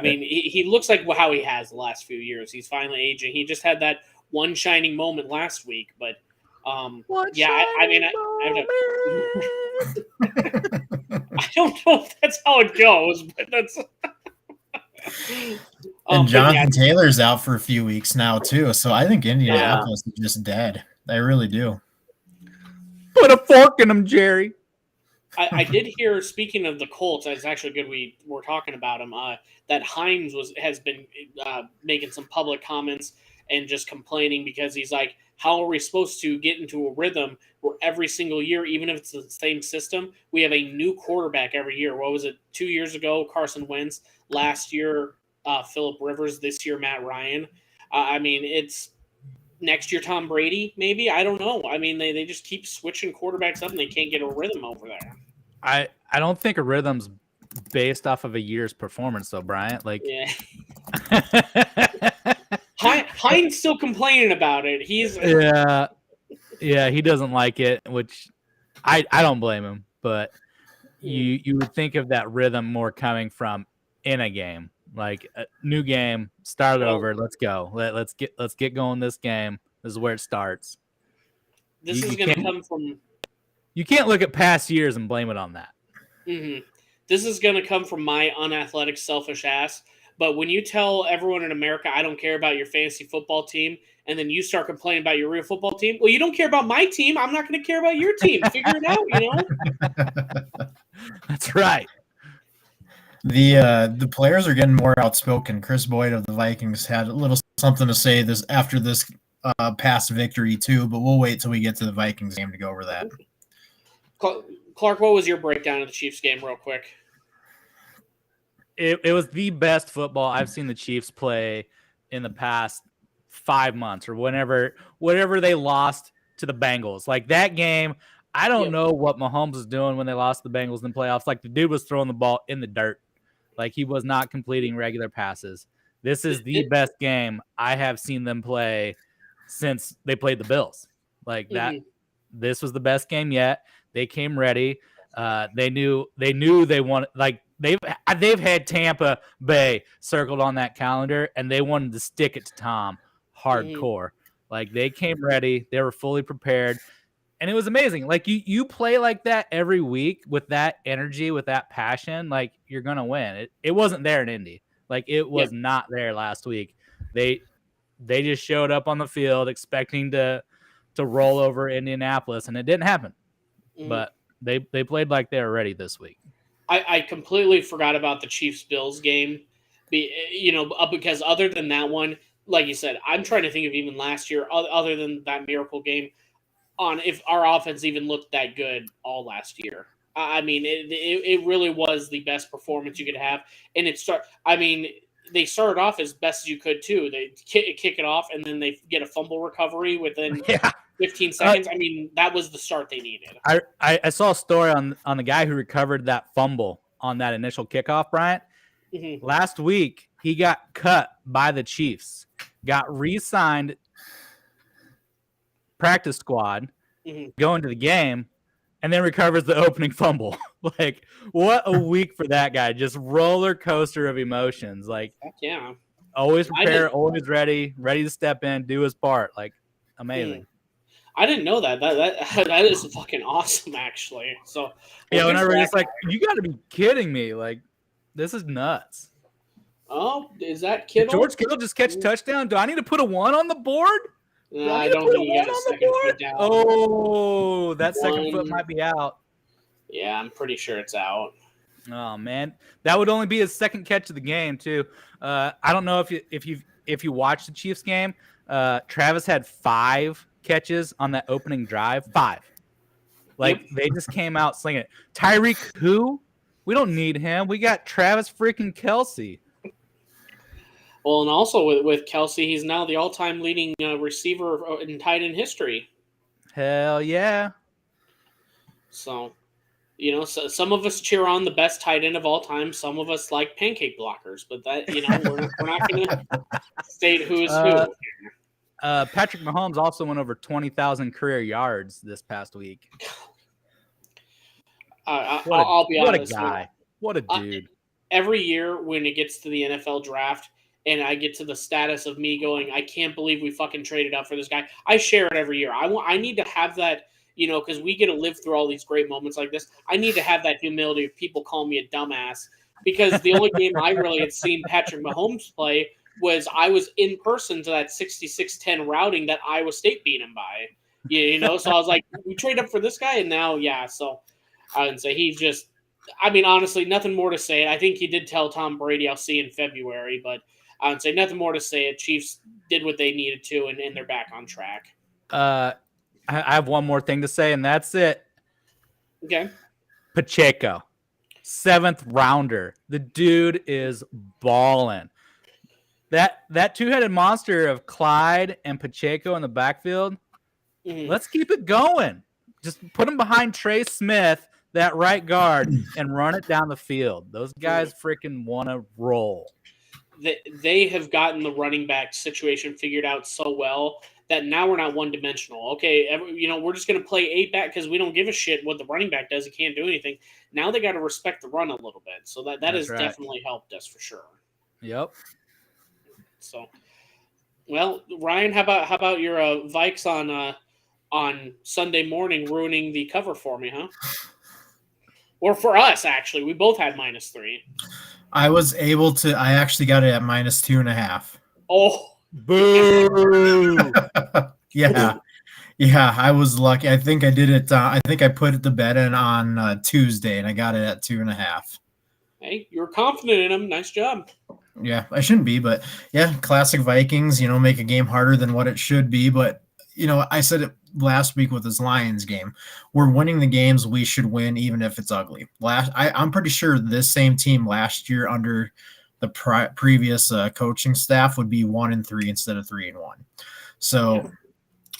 mean, he looks like how he has the last few years. He's finally aging. He just had that one shining moment last week, but I don't know if that's how it goes, but that's. And Jonathan Taylor's out for a few weeks now too, so I think Indianapolis is just dead. I really do. Put a fork in him, Jerry. I did hear, speaking of the Colts, it's actually good we were talking about him, that Hines has been making some public comments and just complaining because he's like, how are we supposed to get into a rhythm where every single year, even if it's the same system, we have a new quarterback every year? What was it, 2 years ago, Carson Wentz, last year, Phillip Rivers, this year, Matt Ryan. I mean, it's next year, Tom Brady, maybe. I don't know. I mean, they just keep switching quarterbacks up and they can't get a rhythm over there. I don't think a rhythm's based off of a year's performance, though, Bryant. Like, yeah. Hines still complaining about it. He's he doesn't like it, which I don't blame him. But you would think of that rhythm more coming from in a game, like a new game, start over, let's go, let's get going. This game, this is where it starts. This is going to come from. You can't look at past years and blame it on that. Mm-hmm. This is going to come from my unathletic, selfish ass. But when you tell everyone in America, I don't care about your fantasy football team, and then you start complaining about your real football team, well, you don't care about my team. I'm not going to care about your team. Figure it out, you know? That's right. The players are getting more outspoken. Chris Boyd of the Vikings had a little something to say after this past victory, too, but we'll wait till we get to the Vikings game to go over that. Clark, what was your breakdown of the Chiefs game real quick? It was the best football I've seen the Chiefs play in the past 5 months or whenever they lost to the Bengals. Like that game, I don't know what Mahomes was doing when they lost the Bengals in the playoffs. Like the dude was throwing the ball in the dirt. Like he was not completing regular passes. This is the best game I have seen them play since they played the Bills. Like that. This was the best game yet. They came ready. They knew they wanted, like they've had Tampa Bay circled on that calendar, and they wanted to stick it to Tom hardcore. Like they came ready, they were fully prepared, and it was amazing. Like you play like that every week with that energy, with that passion, like you're gonna win. It wasn't there in Indy. Like it was not there last week. They just showed up on the field expecting to roll over Indianapolis, and it didn't happen. But they played like they were ready this week. I completely forgot about the Chiefs-Bills game, because other than that one, like you said, I'm trying to think of even last year, other than that miracle game, on if our offense even looked that good all last year. I mean, it really was the best performance you could have, and they started off as best as you could too. They kick it off, and then they get a fumble recovery within 15 seconds. I mean, that was the start they needed. I saw a story on the guy who recovered that fumble on that initial kickoff, Bryant. Last week, he got cut by the Chiefs, got re-signed practice squad, going to the game, and then recovers the opening fumble. Like, what a week for that guy. Just roller coaster of emotions. Like, yeah. Always prepared, always ready to step in, do his part. Like, amazing. I didn't know that. That is fucking awesome, actually. So whenever it's like, you got to be kidding me. Like, this is nuts. Oh, is that Kittle? Did George Kittle just catch a touchdown? Do I need to put a 1 on the board? No, I don't think you got a second foot down. Oh, that second foot might be out. Yeah, I'm pretty sure it's out. Oh man, that would only be his second catch of the game too. I don't know if you watched the Chiefs game. Travis had 5 catches on that opening drive. 5. Like they just came out slinging it. Tyreek, who? We don't need him. We got Travis freaking Kelce. Well, and also with Kelce, he's now the all-time leading receiver in tight end history. Hell yeah! So, so some of us cheer on the best tight end of all time. Some of us like pancake blockers, but that we're not going to state who's who. Patrick Mahomes also went over 20,000 career yards this past week. I'll be honest. What a guy. What a dude. Every year when it gets to the NFL draft and I get to the status of me going, I can't believe we fucking traded up for this guy. I share it every year. I need to have that, because we get to live through all these great moments like this. I need to have that humility if people call me a dumbass, because the only game I really had seen Patrick Mahomes play was I was in person to that 66-10 routing that Iowa State beat him by. So I was like, we trade up for this guy, and now, so I would say he's just, honestly, nothing more to say. I think he did tell Tom Brady, I'll see you in February, but I would say nothing more to say. Chiefs did what they needed to, and they're back on track. I have one more thing to say, and that's it. Okay. Pacheco, 7th rounder. The dude is balling. That two-headed monster of Clyde and Pacheco in the backfield, let's keep it going. Just put him behind Trey Smith, that right guard, and run it down the field. Those guys freaking want to roll. They have gotten the running back situation figured out so well that now we're not one-dimensional. Okay, we're just going to play 8 back because we don't give a shit what the running back does. He can't do anything. Now they got to respect the run a little bit. So that has definitely helped us for sure. Yep. So, well, Ryan, how about your Vikes on Sunday morning ruining the cover for me, huh? Or for us, actually. We both had -3. I was able to. I actually got it at -2.5. Oh, boo! Yeah. I was lucky. I think I did it. I think I put it to bed in on Tuesday, and I got it at 2.5. Hey, you were confident in him. Nice job. Yeah, I shouldn't be, but yeah, classic Vikings. Make a game harder than what it should be. But I said it last week with this Lions game. We're winning the games we should win, even if it's ugly. I'm pretty sure this same team last year under the previous coaching staff would be 1-3 instead of 3-1. So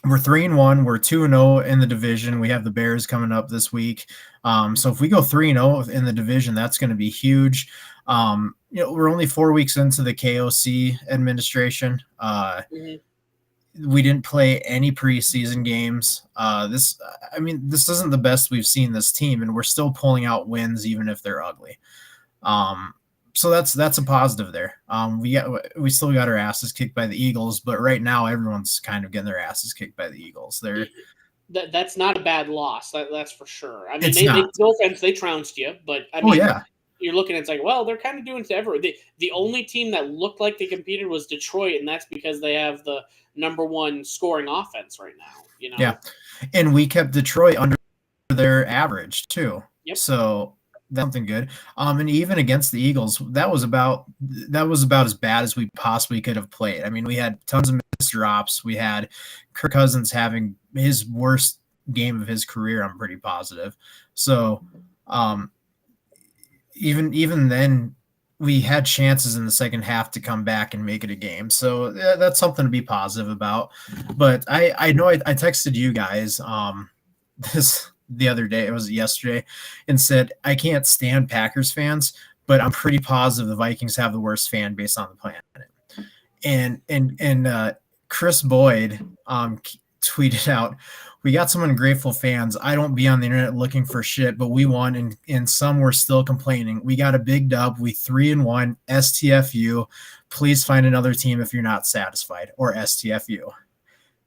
we're 3-1. We're 2-0 in the division. We have the Bears coming up this week. So if we go 3-0 in the division, that's going to be huge. We're only 4 weeks into the KOC administration. We didn't play any preseason games. This isn't the best we've seen this team, and we're still pulling out wins even if they're ugly. So that's a positive there. We still got our asses kicked by the Eagles, but right now everyone's kind of getting their asses kicked by the Eagles. That's not a bad loss. That's for sure. No offense, they trounced you, but you're looking at it's like, well, they're kind of doing to everyone. The only team that looked like they competed was Detroit, and that's because they have the number 1 scoring offense right now. Yeah, and we kept Detroit under their average too. Yep. So that's something good. And even against the Eagles, that was about as bad as we possibly could have played. We had tons of missed drops. We had Kirk Cousins having his worst game of his career. I'm pretty positive. So, even then, we had chances in the second half to come back and make it a game. So that's something to be positive about. But I know I texted you guys this the other day, it was yesterday, and said I can't stand Packers fans, but I'm pretty positive the Vikings have the worst fan base on the planet. And Chris Boyd tweeted out, "We got some ungrateful fans. I don't be on the internet looking for shit, but we won, and some were still complaining. We got a big dub. We 3-1. STFU. Please find another team if you're not satisfied." Or STFU.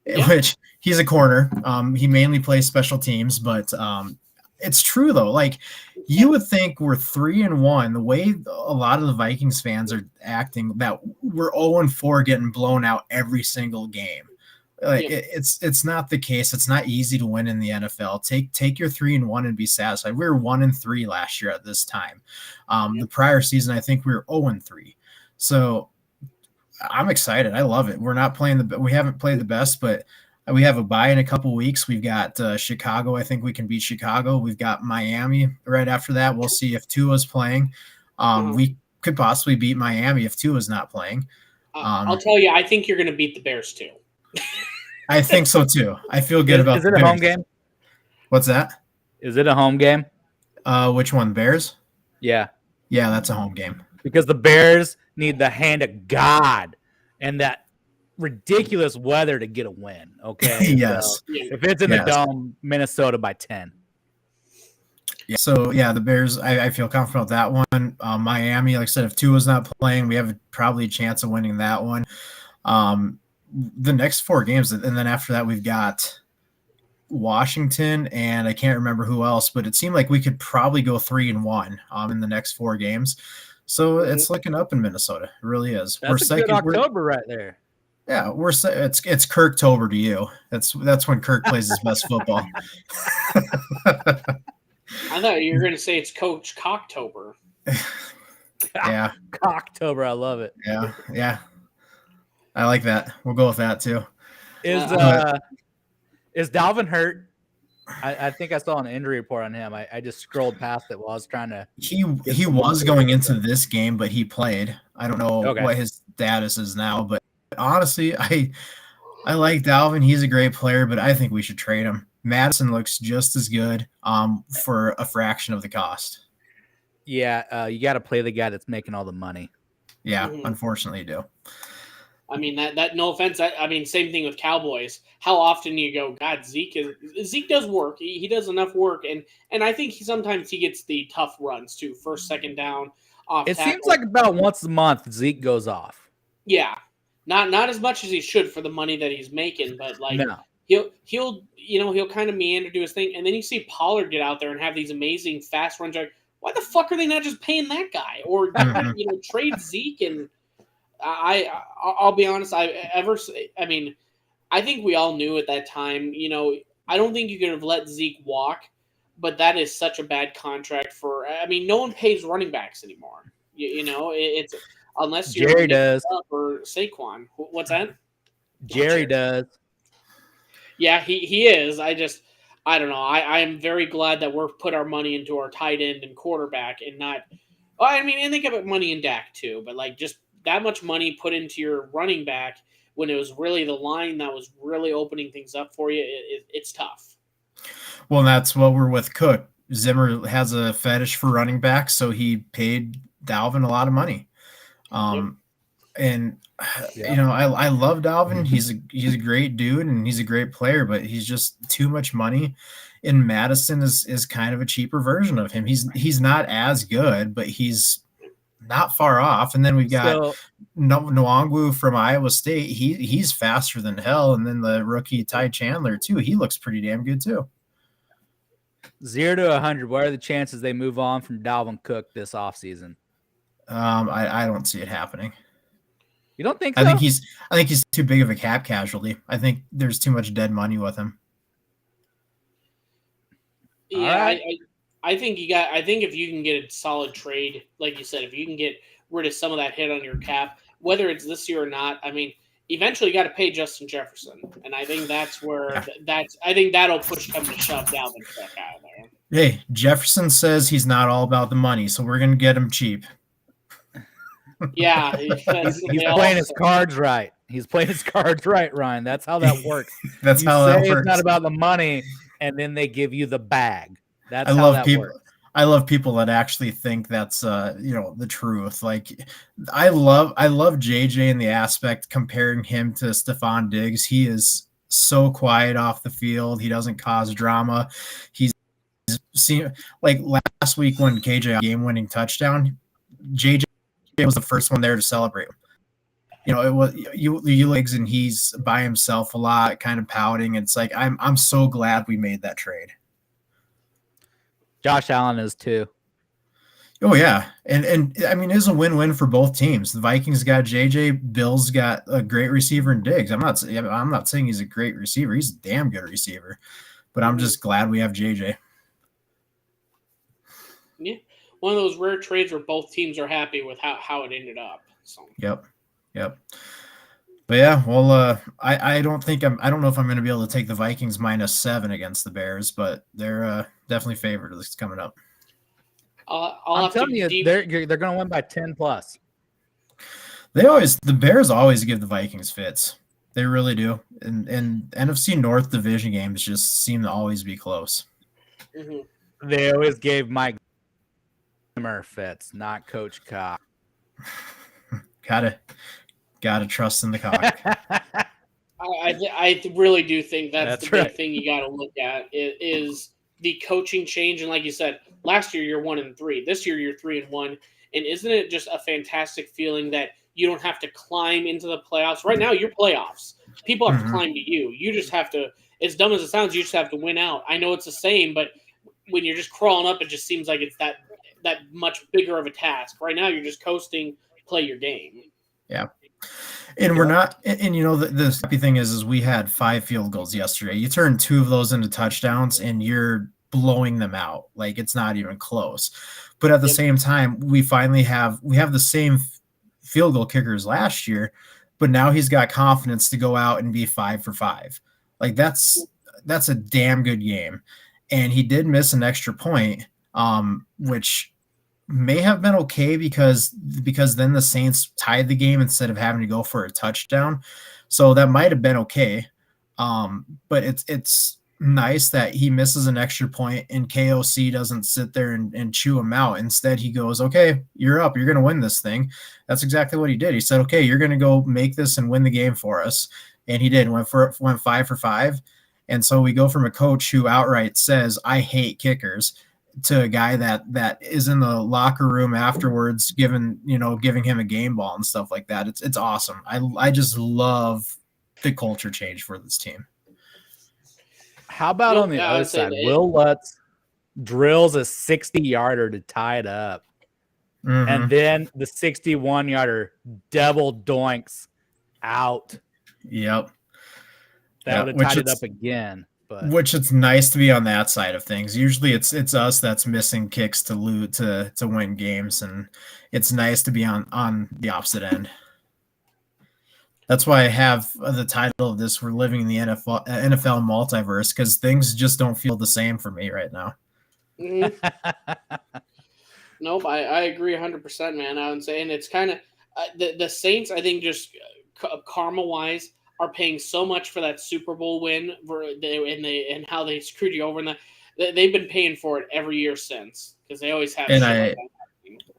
Yeah. Which he's a corner. He mainly plays special teams, but it's true though. Like, you would think we're 3-1. The way a lot of the Vikings fans are acting, that we're 0-4 getting blown out every single game. It's not the case. It's not easy to win in the NFL. Take your 3-1 and be satisfied. We were 1-3 last year at this time. The prior season, I think we were 0-3. So I'm excited. I love it. We're not playing we haven't played the best, but we have a bye in a couple weeks. We've got Chicago. I think we can beat Chicago. We've got Miami right after that. We'll see if Tua's playing. We could possibly beat Miami if Tua's not playing. I'll tell you, I think you're going to beat the Bears too. I think so too. I feel good about. Is it a home game? What's that? Is it a home game? Which one? Bears? Yeah. Yeah, that's a home game. Because the Bears need the hand of God and that ridiculous weather to get a win. Okay. Yes. So if it's in the dome, Minnesota by 10. The Bears, I feel confident about that one. Miami, like I said, if Tua's not playing, we have probably a chance of winning that one. The next 4 games, and then after that, we've got Washington, and I can't remember who else, but it seemed like we could probably go 3-1 in the next 4 games. So it's looking up in Minnesota. It really is. That's a good October right there. Yeah, it's Kirktober to you. That's when Kirk plays his best football. I thought you were going to say it's Coach Cocktober. Yeah, Cocktober. I love it. Yeah. I like that. We'll go with that too. Is Dalvin hurt? I think I saw an injury report on him. I just scrolled past it while I was trying to. He was going into this game, but he played. I don't know what his status is now, but honestly, I like Dalvin. He's a great player, but I think we should trade him. Madison looks just as good for a fraction of the cost. Yeah, you got to play the guy that's making all the money. Yeah, unfortunately, you do. I mean, that no offense. I mean, same thing with Cowboys. How often you go, God, Zeke does work. He does enough work, and I think sometimes he gets the tough runs too. First, second down, off. It seems like about once a month Zeke goes off. Yeah, not as much as he should for the money that he's making, but like he'll kind of meander, do his thing, and then you see Pollard get out there and have these amazing fast runs. Like, why the fuck are they not just paying that guy or trade Zeke? And I'll be honest. I think we all knew at that time. I don't think you could have let Zeke walk, but that is such a bad contract for. I mean, no one pays running backs anymore. It's unless you're Jerry does or Saquon. What's that? Jerry does. Yeah, he is. I don't know. I am very glad that we're put our money into our tight end and quarterback and not. Well, I mean, and they got money in Dak too, but like just that much money put into your running back when it was really the line that was really opening things up for you, it's tough. Well, and that's what we're with Cook. Zimmer has a fetish for running backs, so he paid Dalvin a lot of money. And I love Dalvin. He's a great dude and he's a great player, but he's just too much money. And Madison is kind of a cheaper version of him. He's not as good, but he's not far off. And then we've got Nwangwu from Iowa State. He's faster than hell. And then the rookie Ty Chandler too. He looks pretty damn good too. 0 to 100. What are the chances they move on from Dalvin Cook this offseason? I don't see it happening. You don't think so? I think he's too big of a cap casualty. I think there's too much dead money with him. Yeah, right. I think if you can get a solid trade, like you said, if you can get rid of some of that hit on your cap, whether it's this year or not, I mean, eventually you got to pay Justin Jefferson, and I think that's where I think that'll push them to shove Dalvin Cook out of there. Hey, Jefferson says he's not all about the money, so we're gonna get him cheap. Yeah, he's playing his cards right. He's playing his cards right, Ryan. That's how that works. That's how that works. It's not about the money, and then they give you the bag. That's how that works. I love people that actually think that's the truth. Like I love JJ in the aspect comparing him to Stephon Diggs. He is so quiet off the field. He doesn't cause drama. He's seen like last week when KJ game-winning touchdown, JJ was the first one there to celebrate him. It was you legs and he's by himself a lot, kind of pouting. It's like I'm so glad we made that trade. Josh Allen is too. Oh yeah, and I mean it's a win-win for both teams. The Vikings got JJ, Bills got a great receiver in Diggs. I'm not saying he's a great receiver. He's a damn good receiver, but I'm just glad we have JJ. Yeah, one of those rare trades where both teams are happy with how it ended up. So. Yep. But yeah, well, I don't know if I'm going to be able to take the Vikings -7 against the Bears, but they're definitely favored. It's coming up. I'm telling you, they're going to win by 10 plus. The Bears always give the Vikings fits. They really do. And NFC North division games just seem to always be close. Mm-hmm. They always gave Mike Zimmer fits, not Coach Cock. Gotta trust in the cock. I really do think that's the big thing you got to look at is the coaching change, and like you said, last year you're 1-3. This year you're 3-1. And isn't it just a fantastic feeling that you don't have to climb into the playoffs? Right now, you're playoffs. People have to climb to you. You just have to, as dumb as it sounds, you just have to win out. I know it's the same, but when you're just crawling up, it just seems like it's that much bigger of a task. Right now, you're just coasting, play your game. Yeah. And we're not, and you know, the happy thing is we had 5 field goals yesterday. You turn 2 of those into touchdowns and you're blowing them out. Like, it's not even close. But at the same time, we have the same field goal kickers last year, but now he's got confidence to go out and be 5 for 5. Like, that's a damn good game. And he did miss an extra point, which may have been okay because then the Saints tied the game instead of having to go for a touchdown. So that might have been okay. But it's nice that he misses an extra point and KOC doesn't sit there and chew him out. Instead, he goes, okay, you're up. You're going to win this thing. That's exactly what he did. He said, okay, you're going to go make this and win the game for us. And he did. Went 5 for 5. And so we go from a coach who outright says, I hate kickers, to a guy that is in the locker room afterwards, giving him a game ball and stuff like that. It's awesome. I just love the culture change for this team. How about on the other side? Will Lutz drills a 60-yarder to tie it up. And then the 61-yarder double doinks out. Yep. That would have tied it up again. But which it's nice to be on that side of things. Usually it's us that's missing kicks to win games, and it's nice to be on the opposite end. That's why I have the title of this, We're Living in the NFL Multiverse, because things just don't feel the same for me right now. Nope, I agree 100%, man. I would say, and it's kind of the Saints, I think, just karma-wise, are paying so much for that Super Bowl win and how they screwed you over. And they've been paying for it every year since, because they always have.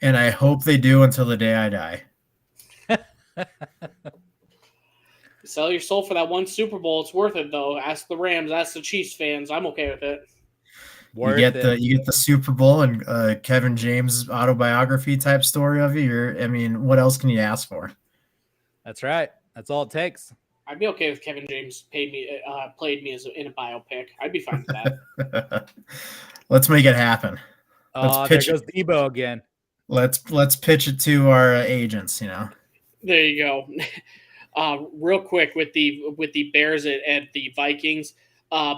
And I hope they do until the day I die. Sell your soul for that one Super Bowl. It's worth it, though. Ask the Rams. Ask the Chiefs fans. I'm okay with it. You get the Super Bowl and Kevin James autobiography type story of you. What else can you ask for? That's right. That's all it takes. I'd be okay if Kevin James played me in a biopic. I'd be fine with that. Let's make it happen. There goes Debo again. Let's pitch it to our agents. There you go. Real quick with the Bears at the Vikings.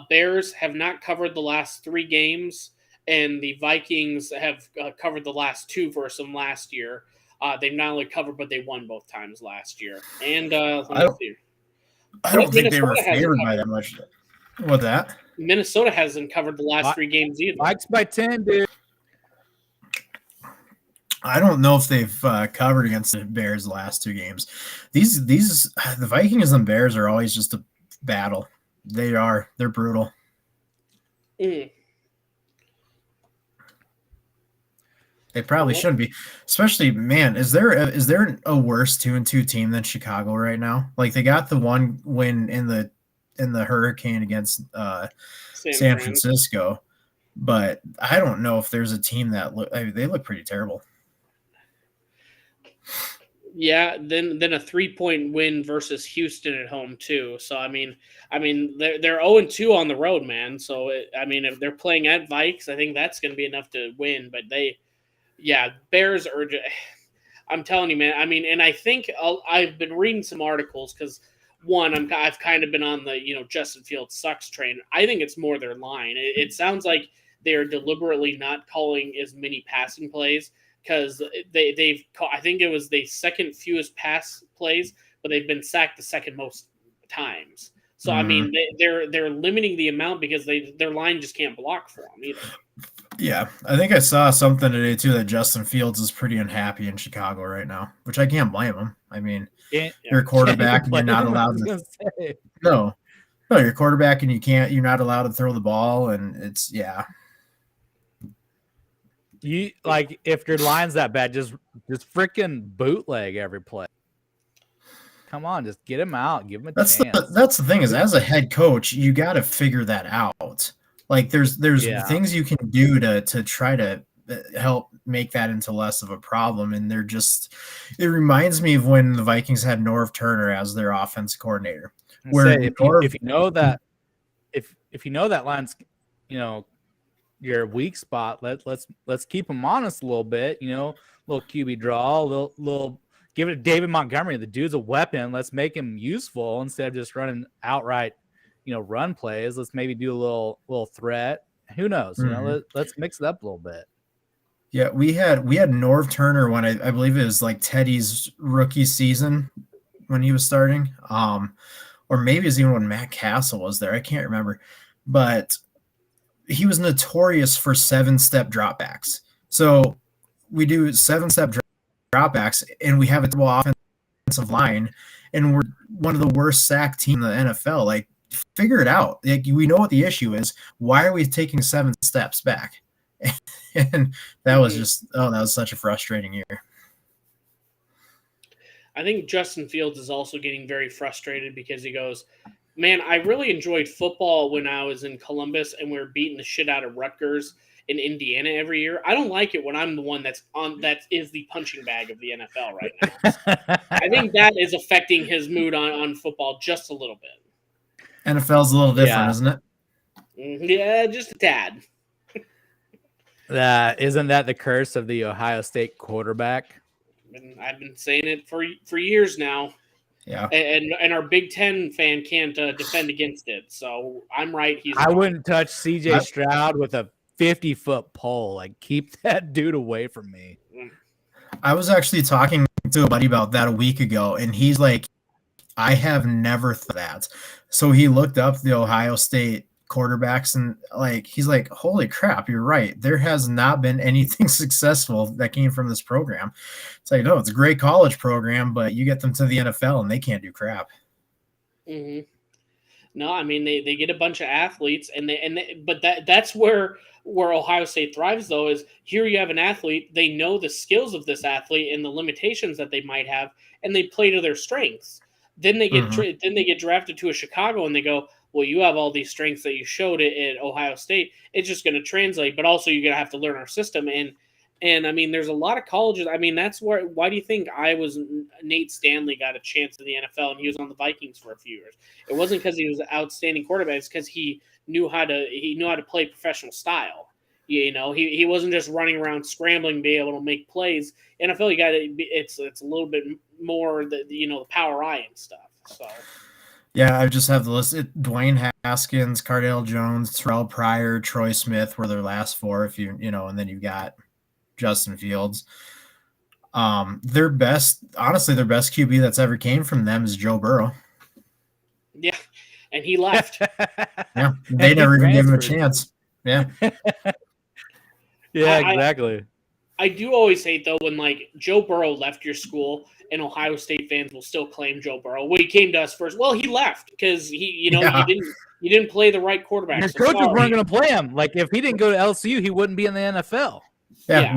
Bears have not covered the last 3 games, and the Vikings have covered the last 2 versus them last year. They've not only covered, but they won both times last year. And I don't think they were favored by that much. What that? Minnesota hasn't covered the last 3 games either. Vikes by 10, dude. I don't know if they've covered against the Bears the last 2 games. The Vikings and Bears are always just a battle. They're brutal. Mm. They probably shouldn't be. Especially, man, is there a worse 2-2 team than Chicago right now? Like, they got the one win in the hurricane against San Francisco, but I don't know if there's a team that they look pretty terrible. Yeah, then a 3-point win versus Houston at home too. So I mean they're 0-2 on the road, man. So if they're playing at Vikes, I think that's going to be enough to win. But Bears are. I'm telling you, man. And I think I've been reading some articles because I've kind of been on the Justin Fields sucks train. I think it's more their line. It sounds like they're deliberately not calling as many passing plays, because I think it was the second fewest pass plays, but they've been sacked the second most times. So they're limiting the amount because their line just can't block for them either. Yeah, I think I saw something today too that Justin Fields is pretty unhappy in Chicago right now, which I can't blame him. You're a quarterback and you're not allowed to. No, you're a quarterback and you're not allowed to throw the ball, and it's You if your line's that bad, just freaking bootleg every play. Come on, just get him out, give him a chance. That's the thing is, as a head coach, you got to figure that out. Like there's Yeah. things you can do to try to help make that into less of a problem. And it reminds me of when the Vikings had Norv Turner as their offense coordinator. And say if you know that if you know that line's, you know, your weak spot, let's keep them honest a little bit, you know, little QB draw, little give it to David Montgomery. The dude's a weapon. Let's make him useful instead of just running outright, you know, run plays. Let's maybe do a little threat. Who knows? You know, let's mix it up a little bit. Yeah, we had Norv Turner when I believe it was like Teddy's rookie season when he was starting. Or maybe it was even when Matt Castle was there. I can't remember. But he was notorious for 7-step dropbacks. So we do 7-step dropbacks, and we have a double offensive line, and we're one of the worst sack teams in the NFL. Like, figure it out. Like, we know what the issue is. Why are we taking 7 steps back? And that was just that was such a frustrating year. I think Justin Fields is also getting very frustrated because he goes, man, I really enjoyed football when I was in Columbus and we were beating the shit out of Rutgers in Indiana every year. I don't like it when I'm the one that is the punching bag of the NFL right now. I think that is affecting his mood on football just a little bit. NFL's a little different, isn't it? Yeah, just a tad. Isn't that the curse of the Ohio State quarterback? I've been saying it for years now. Yeah, and our Big Ten fan can't defend against it. So I'm right. I wouldn't touch CJ Stroud with a 50-foot pole. Like, keep that dude away from me. I was actually talking to a buddy about that a week ago, and he's like, I have never thought that. So he looked up the Ohio State quarterbacks, and like he's like, holy crap, you're right. There has not been anything successful that came from this program. It's like, no, it's a great college program, but you get them to the NFL and they can't do crap. Mm-hmm. No, I mean they get a bunch of athletes, but that's where Ohio State thrives. Though is here you have an athlete, they know the skills of this athlete and the limitations that they might have, and they play to their strengths. Then they get drafted to a Chicago, and they go, well, you have all these strengths that you showed at Ohio State. It's just going to translate, but also you're going to have to learn our system. And I mean, there's a lot of colleges. I mean, that's why do you think Nate Stanley got a chance in the NFL and he was on the Vikings for a few years? It wasn't because he was an outstanding quarterback. It's because he knew how to play professional style. You know, he wasn't just running around scrambling, be able to make plays. NFL, you got it's a little bit more the power eye and stuff. So. Yeah, I just have the list. Dwayne Haskins, Cardale Jones, Terrell Pryor, Troy Smith were their last 4. If you know, and then you got Justin Fields. Their best QB that's ever came from them is Joe Burrow. Yeah, and he left. Yeah, they never even gave him a chance. Yeah. Yeah, exactly. I do always hate though when like Joe Burrow left your school and Ohio State fans will still claim Joe Burrow. Well, he came to us first. Well, he left because you didn't play the right quarterback. Your coaches weren't going to play him. Like if he didn't go to LSU, he wouldn't be in the NFL. Yeah.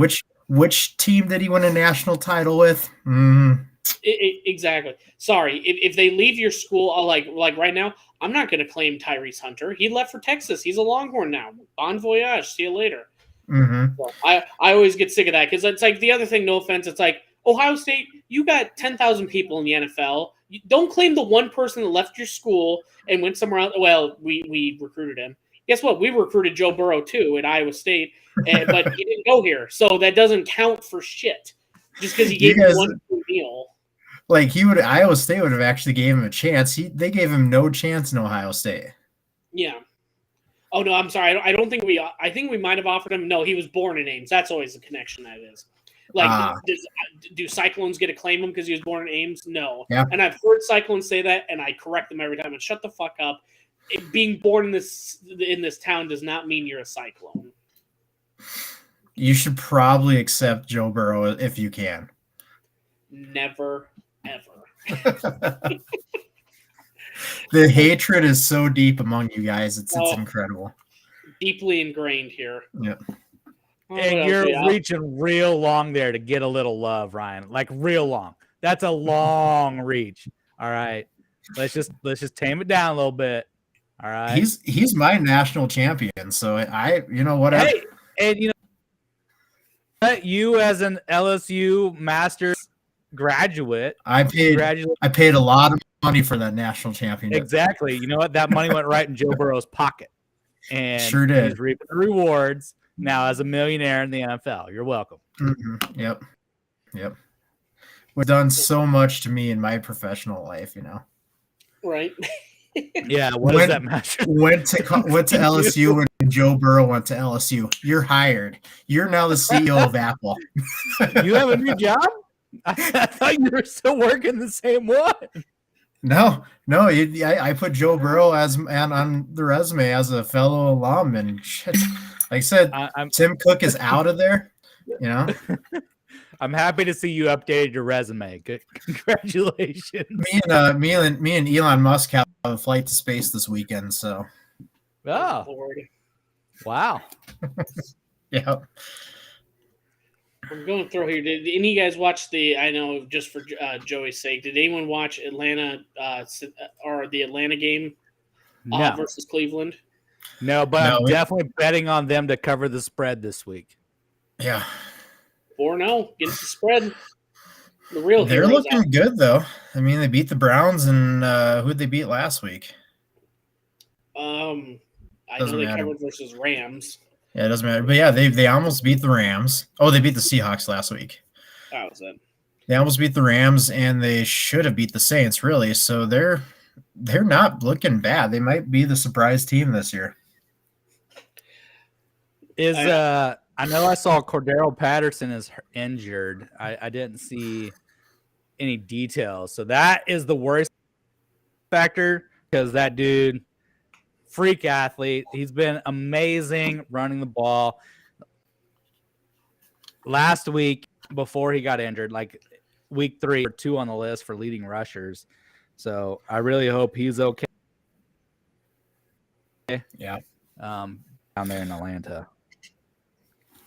Which team did he win a national title with? Exactly. Sorry, if they leave your school, like right now, I'm not going to claim Tyrese Hunter. He left for Texas. He's a Longhorn now. Bon voyage. See you later. So I always get sick of that because it's like the other thing. No offense, it's like Ohio State. You got 10,000 people in the NFL. You don't claim the one person that left your school and went somewhere else. Well, we recruited him. Guess what? We recruited Joe Burrow too at Iowa State, but he didn't go here, so that doesn't count for shit. Just because he gave you one deal. Like Iowa State would have actually gave him a chance. They gave him no chance in Ohio State. Yeah. Oh no, I'm sorry. I don't think I think we might have offered him. No, he was born in Ames. That's always the connection. That is. Like, do Cyclones get to claim him because he was born in Ames? No. Yeah. And I've heard Cyclones say that, and I correct them every time. And shut the fuck up. Being born in this town does not mean you're a Cyclone. You should probably accept Joe Burrow if you can. Never, ever. The hatred is so deep among you guys. It's incredible. Deeply ingrained here. Yeah. And you're reaching real long there to get a little love, Ryan. Like real long. That's a long reach. All right. Let's just tame it down a little bit. All right. He's my national champion. So whatever. Hey, and you know what? You as an LSU master's graduate, I paid a lot of money for that national championship. Exactly. You know what? That money went right in Joe Burrow's pocket. And sure did. He's reaping the rewards now as a millionaire in the NFL. You're welcome. Mm-hmm. Yep. We've done so much to me in my professional life, Right. Yeah. What does that matter? Went to LSU when Joe Burrow went to LSU. You're hired. You're now the CEO of Apple. You have a new job? I thought you were still working the same one. No. I put Joe Burrow on the resume as a fellow alum, and shit. Like I said, Tim Cook is out of there. I'm happy to see you updated your resume. Good, congratulations. Me and Elon Musk have a flight to space this weekend. So. Oh. Wow. Yeah. I'm going through here. Did any of you guys watch I know just for Joey's sake, did anyone watch Atlanta or the Atlanta game versus Cleveland? No, but I'm definitely betting on them to cover the spread this week. Yeah. 4-0. Get the spread. They're looking good, though. I mean, they beat the Browns, and who'd they beat last week? I know they covered versus Rams. Yeah, it doesn't matter. But yeah, they almost beat the Rams. Oh, they beat the Seahawks last week. That was it. They almost beat the Rams, and they should have beat the Saints, really. So they're not looking bad. They might be the surprise team this year. I know I saw Cordero Patterson is injured. I didn't see any details. So that is the worst factor because that dude, freak athlete. He's been amazing running the ball. Last week, before he got injured, like week 3 or 2 on the list for leading rushers. So I really hope he's okay. Yeah. Down there in Atlanta.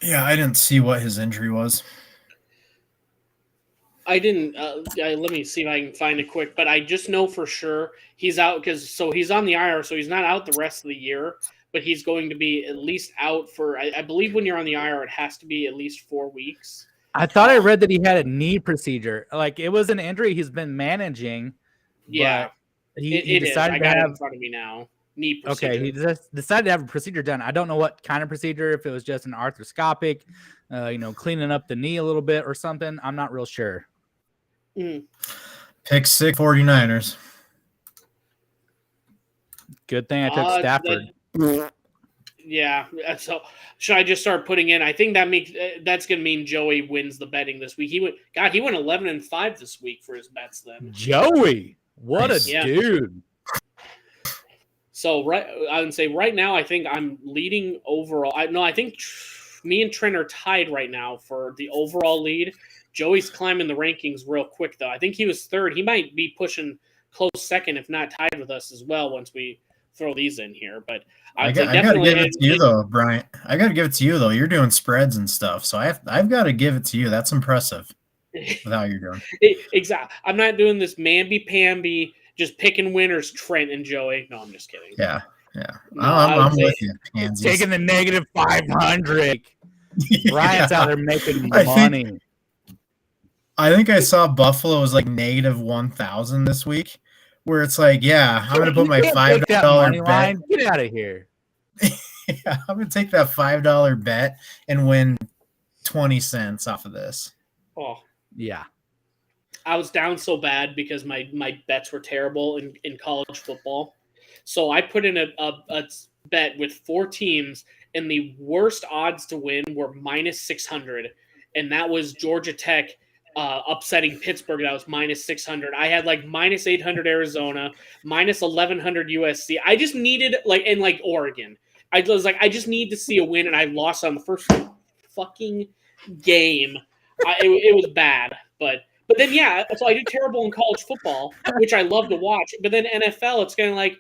Yeah, I didn't see what his injury was. I didn't. Let me see if I can find it quick. But I just know for sure he's out he's on the IR, so he's not out the rest of the year. But he's going to be at least out for. I believe when you're on the IR, it has to be at least 4 weeks. I thought I read that he had a knee procedure. Like it was an injury he's been managing. Yeah, he decided to have it in front of me now. Knee procedure. Okay, he just decided to have a procedure done. I don't know what kind of procedure, if it was just an arthroscopic, cleaning up the knee a little bit or something. I'm not real sure. Pick 6 49ers. Good thing I took Stafford. Yeah. So should I just start putting in? I think that's going to mean Joey wins the betting this week. He went 11-5 this week for his bets. Then Joey, what a dude. So I would say right now, I think I'm leading overall. I think me and Trent are tied right now for the overall lead. Joey's climbing the rankings real quick, though. I think he was 3rd. He might be pushing close 2nd, if not tied with us as well, once we throw these in here. But I got to give it to you, though, Bryant. I got to give it to you, though. You're doing spreads and stuff, so I've got to give it to you. That's impressive with how you're doing. Exactly. I'm not doing this mamby-pamby. Just picking winners, Trent and Joey. No, I'm just kidding. Yeah. No, I'm with you, Pansies. Taking the negative 500. Bryant's out there making money. I think I saw Buffalo was like negative 1,000 this week, where it's like, I'm going to put my $5 bet. Get out of here. Yeah, I'm going to take that $5 bet and win 20 cents off of this. Oh, yeah. I was down so bad because my bets were terrible in college football. So I put in a bet with 4 teams, and the worst odds to win were minus 600. And that was Georgia Tech upsetting Pittsburgh. That was minus 600. I had like minus 800 Arizona, minus 1100 USC. I just needed Oregon. I just need to see a win, and I lost on the first fucking game. It was bad, but then, so I do terrible in college football, which I love to watch. But then NFL, it's kind of like,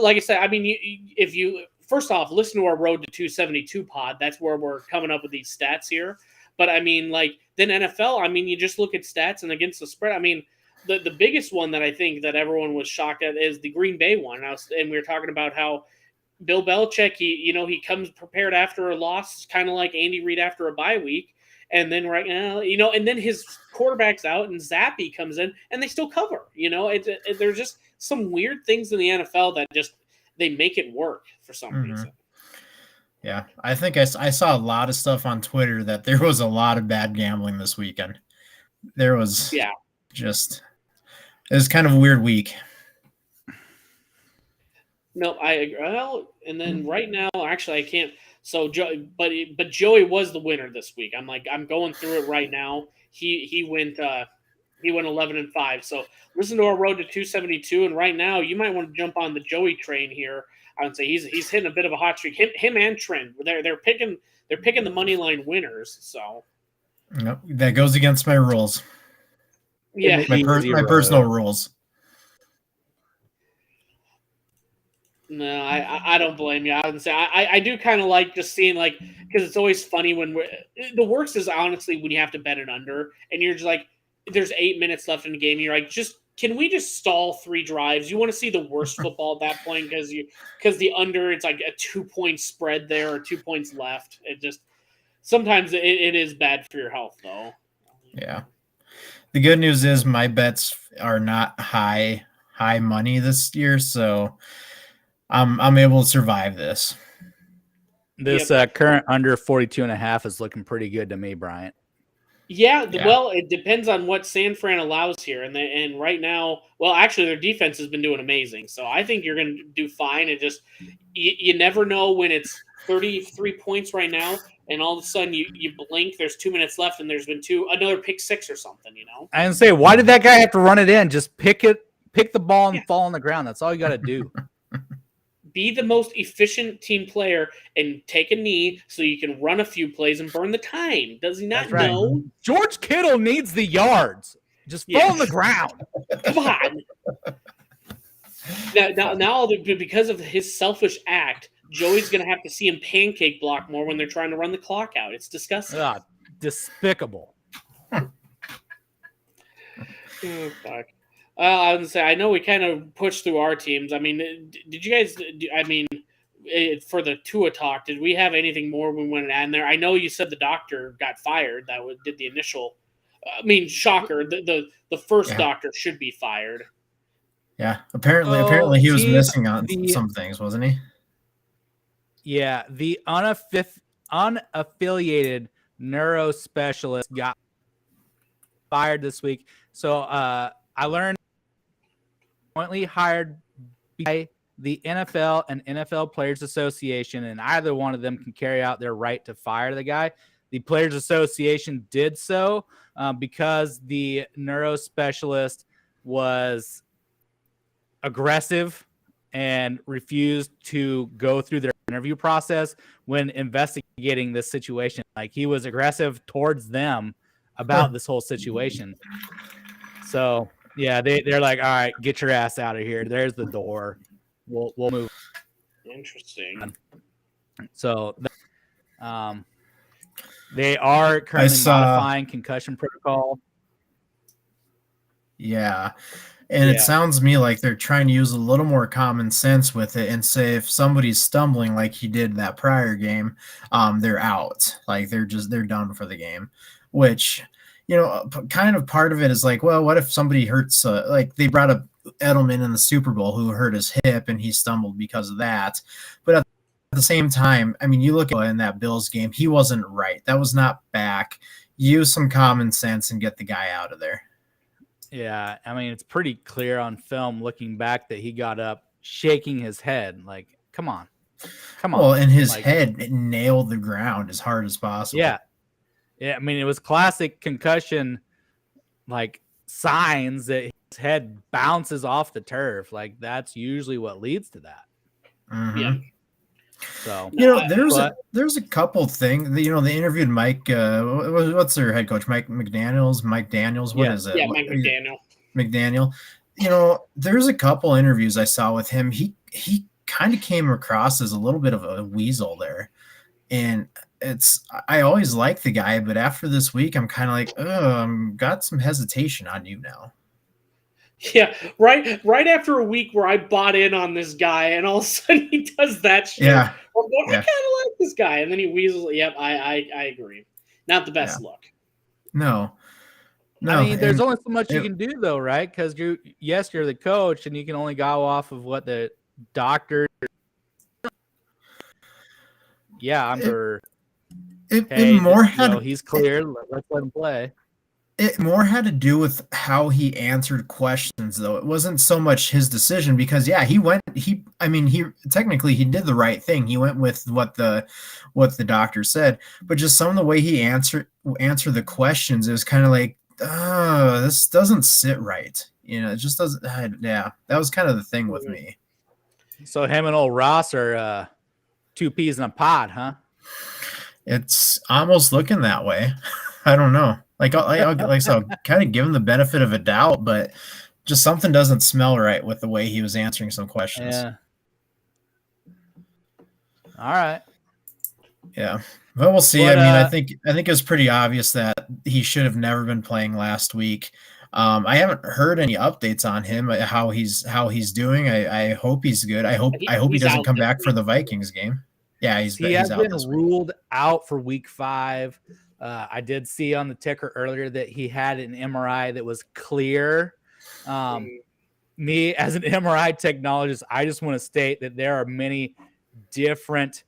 like I said, I mean, if you first off, listen to our Road to 272 pod. That's where we're coming up with these stats here. But I mean, then NFL, I mean, you just look at stats and against the spread. I mean, the biggest one that I think that everyone was shocked at is the Green Bay one. And we were talking about how Bill Belichick, he comes prepared after a loss, kind of like Andy Reid after a bye week. And then right now, and then his quarterback's out and Zappy comes in and they still cover. There's just some weird things in the NFL that just they make it work for some reason. Yeah, I think I saw a lot of stuff on Twitter that there was a lot of bad gambling this weekend. There was it was kind of a weird week. No, I agree. Well, and then right now, actually, I can't. So, but Joey was the winner this week. I'm going through it right now. He went 11-5. So listen to our road to 272, and right now you might want to jump on the Joey train here. I would say he's hitting a bit of a hot streak. Him and Trent, they're picking the money line winners. So nope, that goes against my rules. Yeah, my personal rules. No, I don't blame you. I would say I do kind of like just seeing because it's always funny when the worst is honestly when you have to bet it under and you're just like there's 8 minutes left in the game and you're like can we just stall 3 drives? You want to see the worst football at that point because the under it's like a 2-point spread there or 2 points left. It just sometimes it is bad for your health though. Yeah. The good news is my bets are not high money this year, so I'm able to survive this. This current under 42.5 is looking pretty good to me, Bryant. Yeah, well, it depends on what San Fran allows here, and right now, well, actually, their defense has been doing amazing. So I think you're going to do fine. And just you never know when it's 33 points right now, and all of a sudden you blink. There's 2 minutes left, and there's been another pick six or something. I didn't say why did that guy have to run it in? Just pick the ball and fall on the ground. That's all you got to do. Be the most efficient team player and take a knee so you can run a few plays and burn the time. Does he not know? George Kittle needs the yards. Just fall on the ground. Come on. Now, because of his selfish act, Joey's going to have to see him pancake block more when they're trying to run the clock out. It's disgusting. Despicable. Oh, fuck. I would say I know we kind of pushed through our teams. I mean, did you guys? For the Tua talk, did we have anything more we wanted to add in there? I know you said the doctor got fired. That did the initial. Shocker. The first doctor should be fired. Yeah, apparently he was missing on some things, wasn't he? Yeah, the unaffiliated neuro specialist got fired this week. So I learned jointly hired by the NFL and NFL Players Association, and either one of them can carry out their right to fire the guy. The Players Association did so because the neuro specialist was aggressive and refused to go through their interview process when investigating this situation. Like, he was aggressive towards them about this whole situation. So yeah, they're like, all right, get your ass out of here. There's the door. We'll move. Interesting. So they are currently modifying concussion protocol. Yeah. And it sounds to me like they're trying to use a little more common sense with it and say if somebody's stumbling like he did that prior game, they're out. Like they're done for the game, which, kind of part of it is like, well, what if somebody hurts, like they brought up Edelman in the Super Bowl who hurt his hip and he stumbled because of that. But at the same time, I mean, you look at in that Bills game, he wasn't right. That was not back. Use some common sense and get the guy out of there. Yeah, I mean, it's pretty clear on film looking back that he got up shaking his head. Like, come on. Well, and his head nailed the ground as hard as possible. Yeah. Yeah, I mean, it was classic concussion, signs that his head bounces off the turf. Like, that's usually what leads to that. Mm-hmm. Yeah. So, there's a couple things. They interviewed Mike. What's their head coach? Mike Daniels. What is it? Yeah, Mike McDaniel. There's a couple interviews I saw with him. He kind of came across as a little bit of a weasel there, and I always liked the guy, but after this week, I'm kind of like, got some hesitation on you now. Yeah, right after a week where I bought in on this guy, and all of a sudden he does that shit. Yeah. I'm going, I Yeah. kind of like this guy, and then he weasels. Yep, I agree. Not the best look. No. I mean, there's and only so much you can do, though, right? Because you're the coach, and you can only go off of what the doctor. Yeah, I'm sure. It more had he's clear. Let's let him play. It more had to do with how he answered questions, though. It wasn't so much his decision because, yeah, he technically he did the right thing. He went with what the doctor said, but just some of the way he answered the questions, it was kind of like, oh, this doesn't sit right. It just doesn't. Yeah, that was kind of the thing with me. So him and old Ross are two peas in a pod, huh? It's almost looking that way. I don't know. Like I said, kind of give him the benefit of a doubt, but just something doesn't smell right with the way he was answering some questions. Yeah. All right. Yeah. But we'll see. I think it was pretty obvious that he should have never been playing last week. I haven't heard any updates on him, how he's doing. I hope he's good. I hope he doesn't come back for the Vikings game. Yeah, he has been ruled out for week 5. I did see on the ticker earlier that he had an MRI that was clear. Me as an MRI technologist, I just want to state that there are many different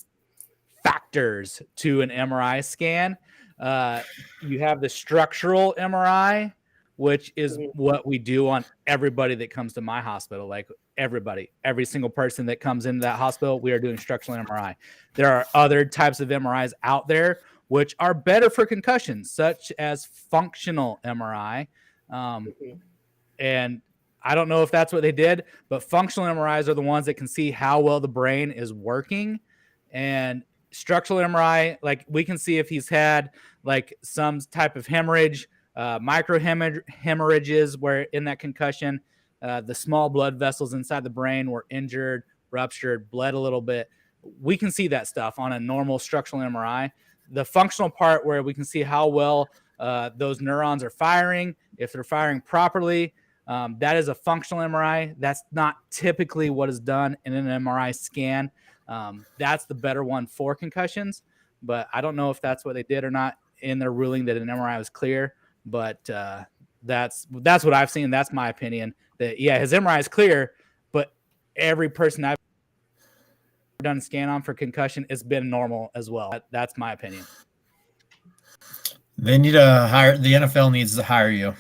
factors to an MRI scan. You have the structural MRI, which is what we do on everybody that comes to my hospital. Like every single person that comes into that hospital, we are doing structural MRI. There are other types of MRIs out there which are better for concussions, such as functional MRI. And I don't know if that's what they did, but functional MRIs are the ones that can see how well the brain is working. And structural MRI, like we can see if he's had like some type of hemorrhage, micro hemorrhages where in that concussion, the small blood vessels inside the brain were injured, ruptured, bled a little bit. We can see that stuff on a normal structural MRI. The functional part where we can see how well those neurons are firing, if they're firing properly, that is a functional MRI. That's not typically what is done in an MRI scan. That's the better one for concussions, but I don't know if that's what they did or not in their ruling that an MRI was clear. But that's what I've seen. That's my opinion. That his MRI is clear, but every person I've done a scan on for concussion, it's been normal as well. That's my opinion. They need to hire. The NFL needs to hire you.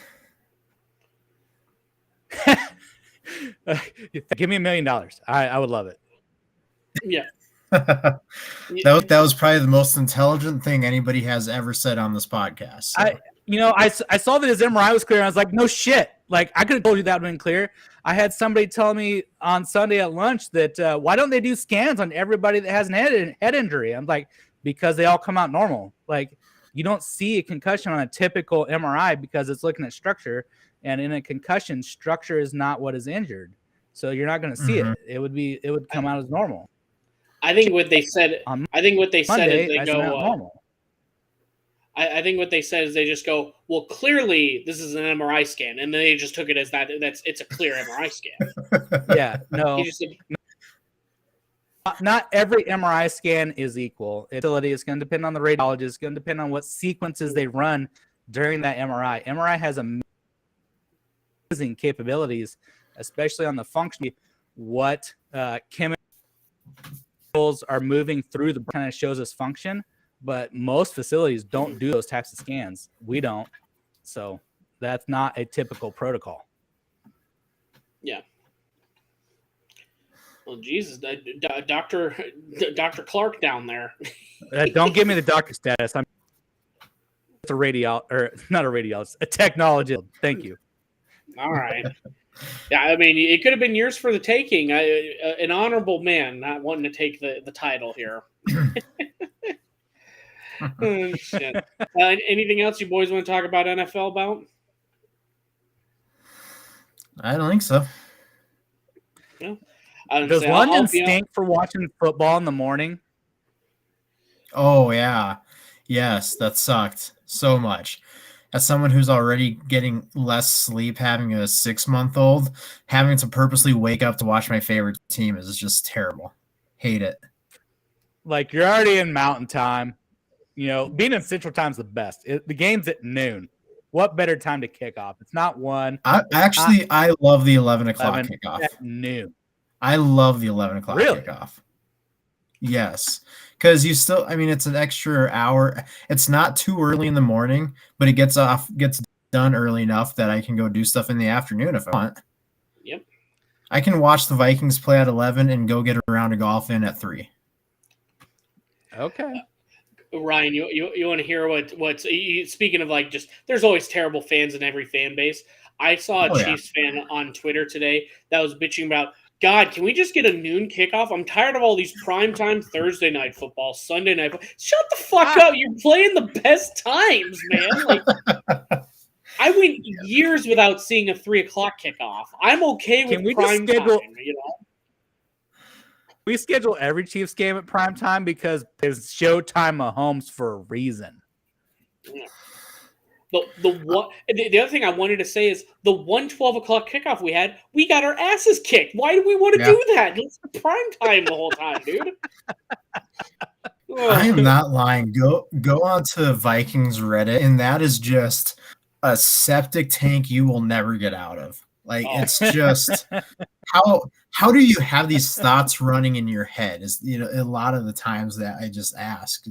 Give me $1 million. I would love it. Yeah. that was probably the most intelligent thing anybody has ever said on this podcast. So. I saw that his MRI was clear, and I was like, no shit. Like, I could have told you that would have been clear. I had somebody tell me on Sunday at lunch that why don't they do scans on everybody that has an head injury? I'm like, because they all come out normal. Like, you don't see a concussion on a typical MRI because it's looking at structure, and in a concussion, structure is not what is injured. So you're not going to see it. It would come out as normal. I think what they said. I think what they said is they go normal. I think what they said is they just go, well, clearly this is an MRI scan, and then they just took it as it's a clear MRI scan. Yeah, no. Not every MRI scan is equal. It's going to depend on the radiologist. It's going to depend on what sequences they run during that MRI. MRI has amazing capabilities, especially on the function. What chemicals are moving through the brain kind of shows us function. But most facilities don't do those types of scans. We don't. So that's not a typical protocol. Yeah. Well, Jesus, Dr. Clark down there. Don't give me the doctor status. I'm a not a radiologist, a technologist. Thank you. All right. Yeah, I mean, it could have been yours for the taking. An honorable man not wanting to take the title here. Oh, shit. Anything else you boys want to talk about NFL about? I don't think so. No. Does London stink for watching football in the morning? Oh, yeah. Yes, that sucked so much. as someone who's already getting less sleep, having a 6-month-old, having to purposely wake up to watch my favorite team is just terrible. Hate it. Like, you're already in mountain time. You know, being in Central Time is the best. The game's at noon. What better time to kick off? It's not 1. I love the 11 o'clock 11 kickoff. at noon. I love the 11 o'clock Really? kickoff. Yes. Because you still, I mean, it's an extra hour. It's not too early in the morning, but it gets done early enough that I can go do stuff in the afternoon if I want. Yep. I can watch the Vikings play at 11 and go get a round of golf in at 3. Okay. Ryan, you want to hear what's speaking of, like, just there's always terrible fans in every fan base. I saw a Chiefs fan on Twitter today that was bitching about, God, can we just get a noon kickoff? I'm tired of all these primetime Thursday night football, Sunday night football. Shut the fuck up. You're playing the best times, man. Like, I went years without seeing a 3 o'clock kickoff. I'm okay with prime time, you know? We schedule every Chiefs game at prime time because it's Showtime Mahomes for a reason. Yeah. The other thing I wanted to say is the 12 o'clock kickoff we got our asses kicked. Why do we want to do that? It's prime time the whole time, dude. I am not lying. Go onto Vikings Reddit, and that is just a septic tank you will never get out of. Like, it's just how do you have these thoughts running in your head? Is, you know, a lot of the times that I just ask.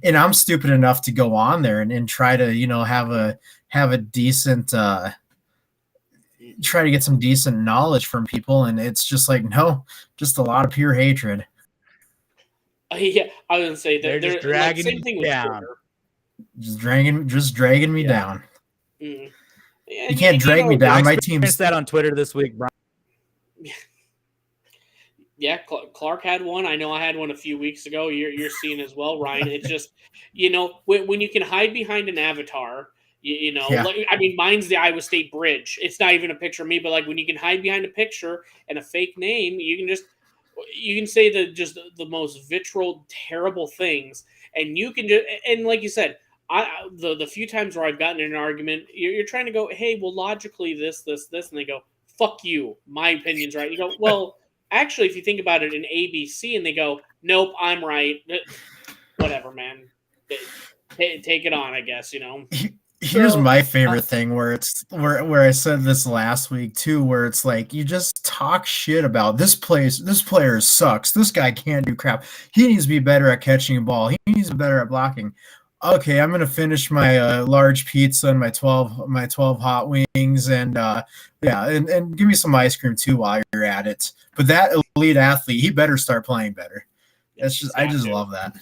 And I'm stupid enough to go on there and try to, you know, have a decent try to get some decent knowledge from people, and it's just like, no, just a lot of pure hatred. Yeah, I was gonna say they're just dragging like, same thing down. Just dragging me down. Mm. You can't drag me down. My team's that on Twitter this week, Brian. Yeah, Clark had one. I know I had one a few weeks ago. You're seeing as well, Ryan. It's just, you know, when you can hide behind an avatar, you know, like, I mean, mine's the Iowa State Bridge. It's not even a picture of me, but like when you can hide behind a picture and a fake name, you can say the most vitriol, terrible things, and you can just, and like you said, the few times where I've gotten in an argument, you're trying to go, hey, well, logically this, and they go, fuck you, my opinion's right. You go, well. Actually, if you think about it in ABC, and they go, nope, I'm right. Whatever, man. Take it on, I guess, you know. Here's my favorite thing where it's where I said this last week too, where it's like you just talk shit about this player sucks. This guy can't do crap. He needs to be better at catching a ball. He needs to be better at blocking. Okay, I'm gonna finish my large pizza and my 12 hot wings and and give me some ice cream too while you're at it. But that elite athlete, he better start playing better. That's just I just love that.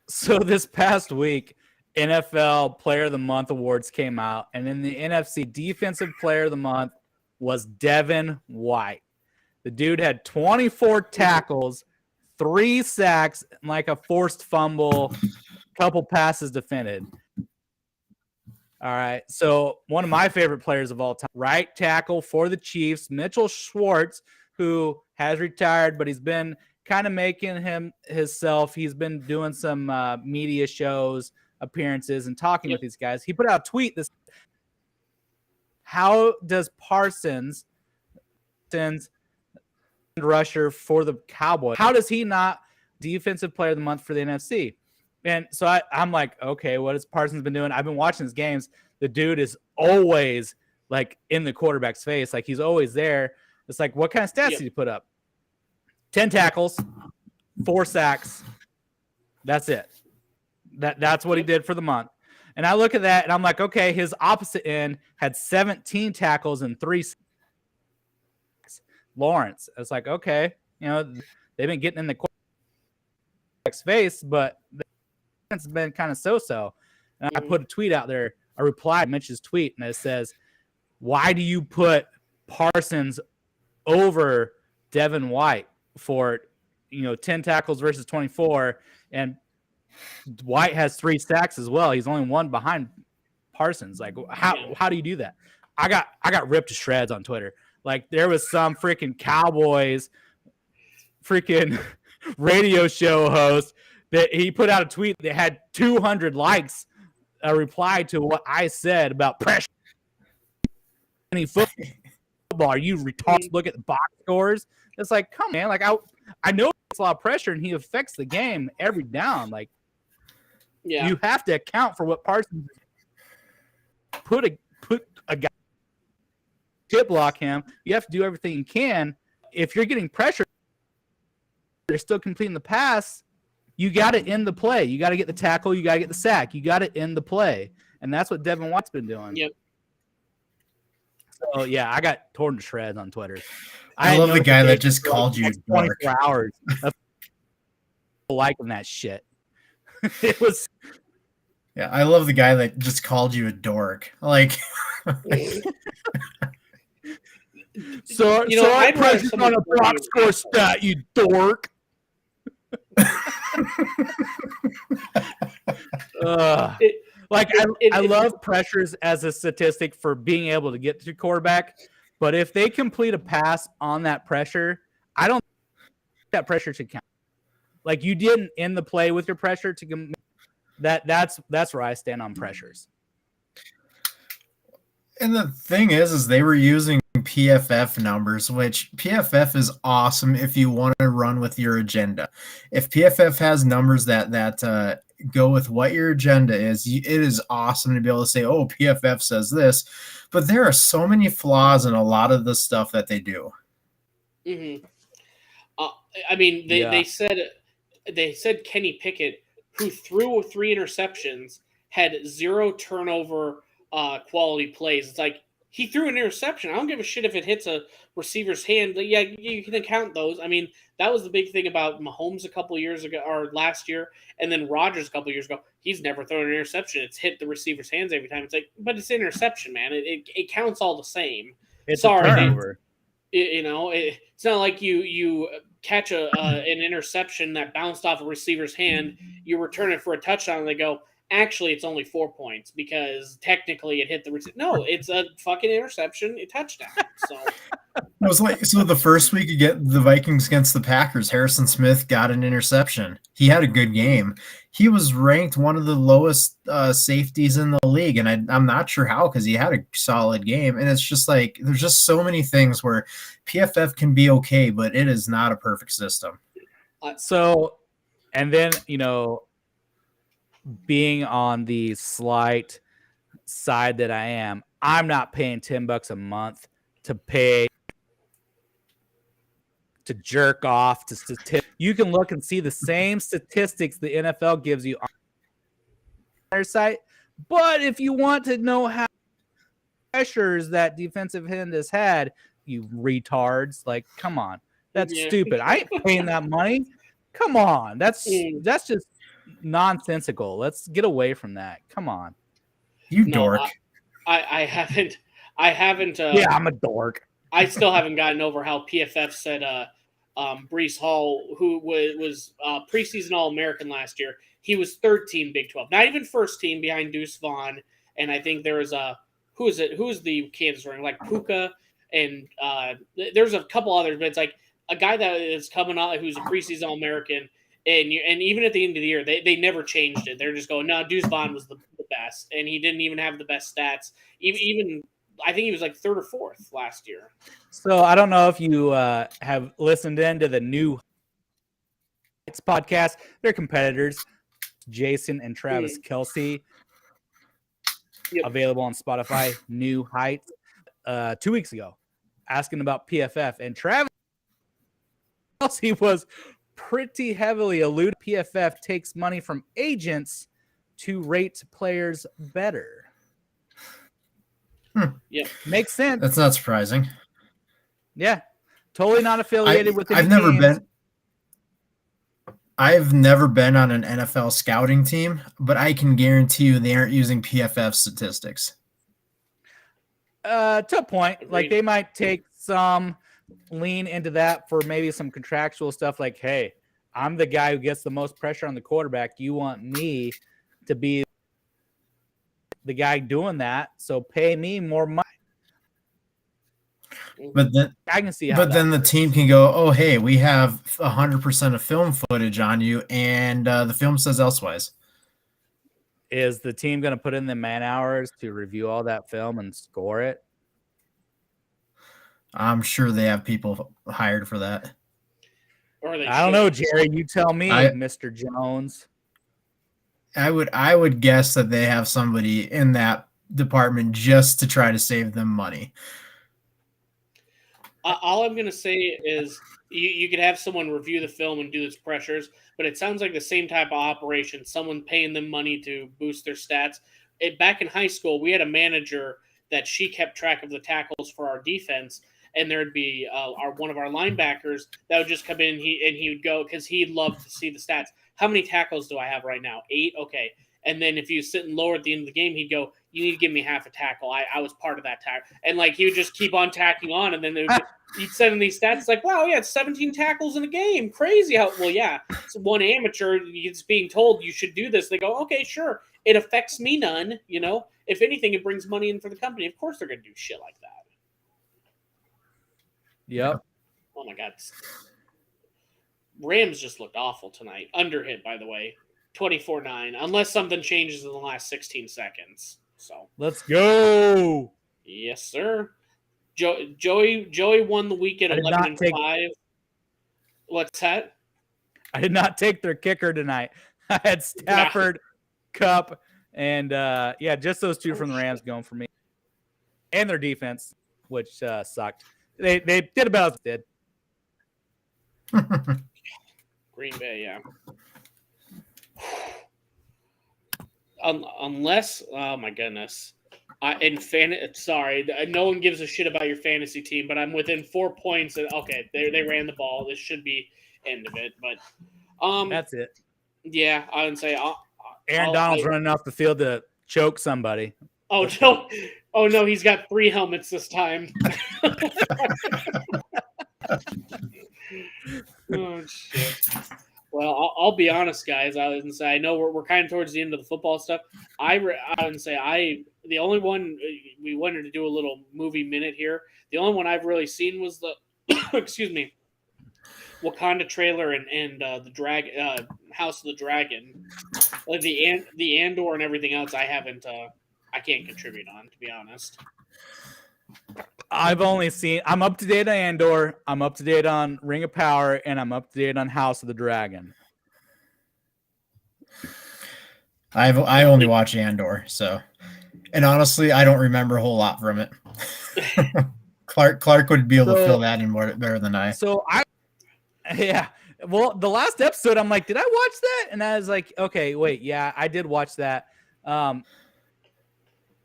So this past week, NFL Player of the Month awards came out, and in the NFC Defensive Player of the Month was Devin White. The dude had 24 tackles, 3 sacks, and like a forced fumble, couple passes defended. All right, so one of my favorite players of all time, right tackle for the Chiefs, Mitchell Schwartz, who has retired, but he's been kind of making himself. He's been doing some media shows, appearances, and talking with these guys. He put out a tweet this: how does Parsons rusher for the Cowboys, how does he not Defensive Player of the Month for the NFC? And so I'm like, okay, what has Parsons been doing? I've been watching his games. The dude is always like in the quarterback's face. Like, he's always there. It's like, what kind of stats did he put up? 10 tackles, 4 sacks. That's it. That's what he did for the month. And I look at that and I'm like, okay, his opposite end had 17 tackles and 3 sacks. Lawrence. It's like, okay, you know, they've been getting in the quarterback's face, but it's been kind of so-so. And I put a tweet out there, a reply to Mitch's tweet, and it says, why do you put Parsons over Devin White for, 10 tackles versus 24, and White has 3 sacks as well. He's only 1 behind Parsons. Like, how do you do that? I got ripped to shreds on Twitter. Like, there was some freaking Cowboys freaking radio show host that he put out a tweet that had 200 likes a reply to what I said about pressure. Any football, are you retarded? Look at the box scores. It's like, come on, man. Like I know it's a lot of pressure, and he affects the game every down. Like, you have to account for what Parsons put a guy tip block him. You have to do everything you can. If you're getting pressure, they're still completing the pass. You got to end the play. You got to get the tackle. You got to get the sack. You got to end the play, and that's what Devin White's been doing. Yep. So yeah, I got torn to shreds on Twitter. I love the guy that just called you 24 hours of liking that shit. It was. Yeah, I love the guy that just called you a dork. Like, so I pressed on a box score stat, you dork. I love pressures as a statistic for being able to get to quarterback, but if they complete a pass on that pressure, I don't think that pressure should count. Like, you didn't end the play with your pressure to that's where I stand on pressures. And the thing is they were using PFF numbers, which PFF is awesome if you want to run with your agenda. If PFF has numbers that go with what your agenda is, it is awesome to be able to say, oh, PFF says this. But there are so many flaws in a lot of the stuff that they do. Mm-hmm. I mean, they said Kenny Pickett, who threw 3 interceptions, had 0 turnover quality plays. It's like, he threw an interception. I don't give a shit if it hits a receiver's hand. Yeah, you can count those. I mean, that was the big thing about Mahomes a couple of years ago, or last year, and then Rodgers a couple of years ago. He's never thrown an interception. It's hit the receiver's hands every time. It's like, but it's an interception, man. It counts all the same. It's a turnover. It's not like you catch an interception that bounced off a receiver's hand, you return it for a touchdown, and they go, actually, it's only 4 points because technically it hit the receiver. No, it's a fucking interception, a touchdown. So it was like, the first week you get the Vikings against the Packers, Harrison Smith got an interception. He had a good game. He was ranked one of the lowest safeties in the league, and I'm not sure how, because he had a solid game. And it's just like, there's just so many things where PFF can be okay, but it is not a perfect system. And then, being on the slight side that I am, I'm not paying $10 a month to jerk off to statistics. You can look and see the same statistics the NFL gives you on their site, but if you want to know how pressures that defensive end has had, you retards, like, come on, that's stupid. I ain't paying that money. Come on, that's just nonsensical. Let's get away from that. Come on, dork. I haven't. Yeah, I'm a dork. I still haven't gotten over how PFF said Breece Hall, who was preseason All-American last year, he was third team Big 12, not even first team behind Deuce Vaughn. And I think there was who is the Kansas running, like Puka, and there's a couple others, but it's like a guy that is coming out who's a preseason All-American. And even at the end of the year, they never changed it. They're just going, no, Deuce Vaughn was the best, and he didn't even have the best stats. Even I think he was like 3rd or 4th last year. So I don't know if you have listened into the New Heights podcast. They're competitors, Jason and Travis Kelsey. Yep. Available on Spotify. New Heights. 2 weeks ago, asking about PFF, and Travis Kelsey was pretty heavily alluded. PFF takes money from agents to rate players better. Yeah, makes sense. That's not surprising. Yeah, totally not affiliated with. I've never been on an NFL scouting team, but I can guarantee you they aren't using PFF statistics. To a point, like they might take some lean into that for maybe some contractual stuff, like, hey, I'm the guy who gets the most pressure on the quarterback. You want me to be the guy doing that, so pay me more money. But then I can see how. But then the team can go, oh, hey, we have 100% of film footage on you, and the film says elsewise. Is the team going to put in the man hours to review all that film and score it? I'm sure they have people hired for that. Or I don't know, Jerry. You tell me, Mr. Jones. I would guess that they have somebody in that department just to try to save them money. All I'm going to say is you could have someone review the film and do its pressures, but it sounds like the same type of operation, someone paying them money to boost their stats. Back in high school, we had a manager that she kept track of the tackles for our defense, and there'd be one of our linebackers that would just come in and he would go because he'd love to see the stats. How many tackles do I have right now? 8? Okay. And then if he was sitting lower at the end of the game, he'd go, you need to give me half a tackle. I was part of that tackle. And, like, he would just keep on tacking on, and then he'd send him these stats. It's like, wow, yeah, it's 17 tackles in a game. Crazy how – well, yeah. It's one amateur. He's being told you should do this. They go, okay, sure. It affects me none, you know. If anything, it brings money in for the company. Of course they're going to do shit like that. Yep. Oh, my God. Rams just looked awful tonight. Underhit, by the way. 24-9, unless something changes in the last 16 seconds. So let's go. Yes, sir. Joey won the week at 11-5. What's that? I did not take their kicker tonight. I had Stafford, Cup, and just those two from the Rams going for me, and their defense, which sucked. They did about as did. Green Bay, yeah. Unless, oh my goodness, sorry, no one gives a shit about your fantasy team, but I'm within 4 points. Okay, they ran the ball. This should be end of it, but that's it. Yeah, I would say Aaron Donald's running off the field to choke somebody. Oh no! Oh no! He's got 3 helmets this time. Oh shit. Well, I'll be honest, guys. I would say I know we're kind of towards the end of the football stuff. I would say the only one we wanted to do a little movie minute here. The only one I've really seen was the excuse me, Wakanda trailer and the House of the Dragon, like the Andor and everything else. I haven't. I can't contribute on, to be honest. I've only seen. I'm up to date on Andor. I'm up to date on Ring of Power, and I'm up to date on House of the Dragon. I only watch Andor, so, and honestly, I don't remember a whole lot from it. Clark would be able to fill that in better than I. So well, the last episode, I'm like, did I watch that? And I was like, okay, wait, yeah, I did watch that.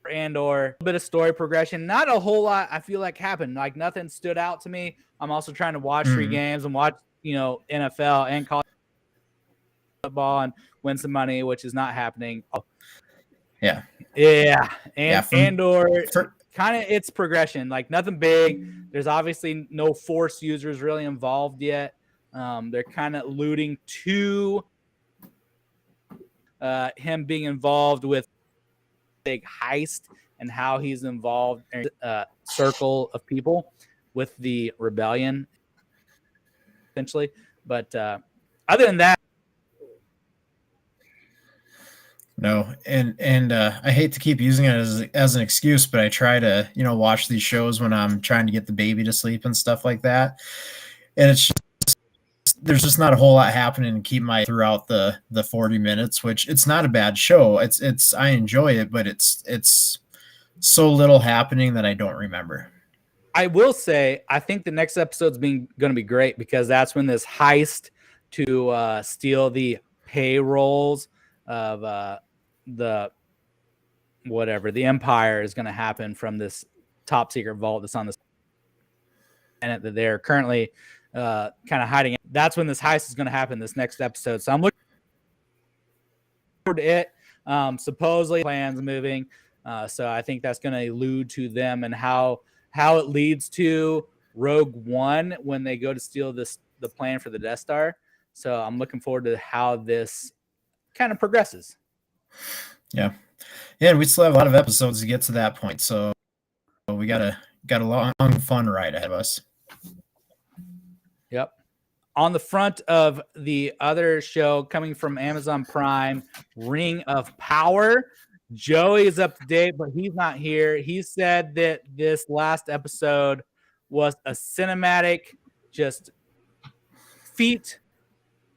Andor, a bit of story progression, not a whole lot I feel like happened. Like nothing stood out to me. I'm also trying to watch 3 games and watch, NFL and college football and win some money, which is not happening. Yeah. Andor, kind of its progression, like nothing big. There's obviously no Force users really involved yet. They're kind of alluding to him being involved with big heist and how he's involved in a circle of people with the rebellion essentially, but other than that, no. And I hate to keep using it as an excuse, but I try to watch these shows when I'm trying to get the baby to sleep and stuff like that, and it's just, there's just not a whole lot happening to keep my throughout the 40 minutes, which it's not a bad show. It's I enjoy it, but it's so little happening that I don't remember. I will say I think the next episode's going to be great because that's when this heist to steal the payrolls of the Empire is going to happen from this top secret vault that's on this planet that they're currently kind of hiding. That's when this heist is going to happen this next episode. So I'm looking forward to it. Supposedly plans moving. So I think that's going to allude to them and how it leads to Rogue One when they go to steal the plan for the Death Star. So I'm looking forward to how this kind of progresses. Yeah. And we still have a lot of episodes to get to that point. So we got a long, fun ride ahead of us. Yep. on the front of the other show coming from Amazon Prime, Ring of Power. Joey is up to date, but he's not here. He said that this last episode was a cinematic, just feat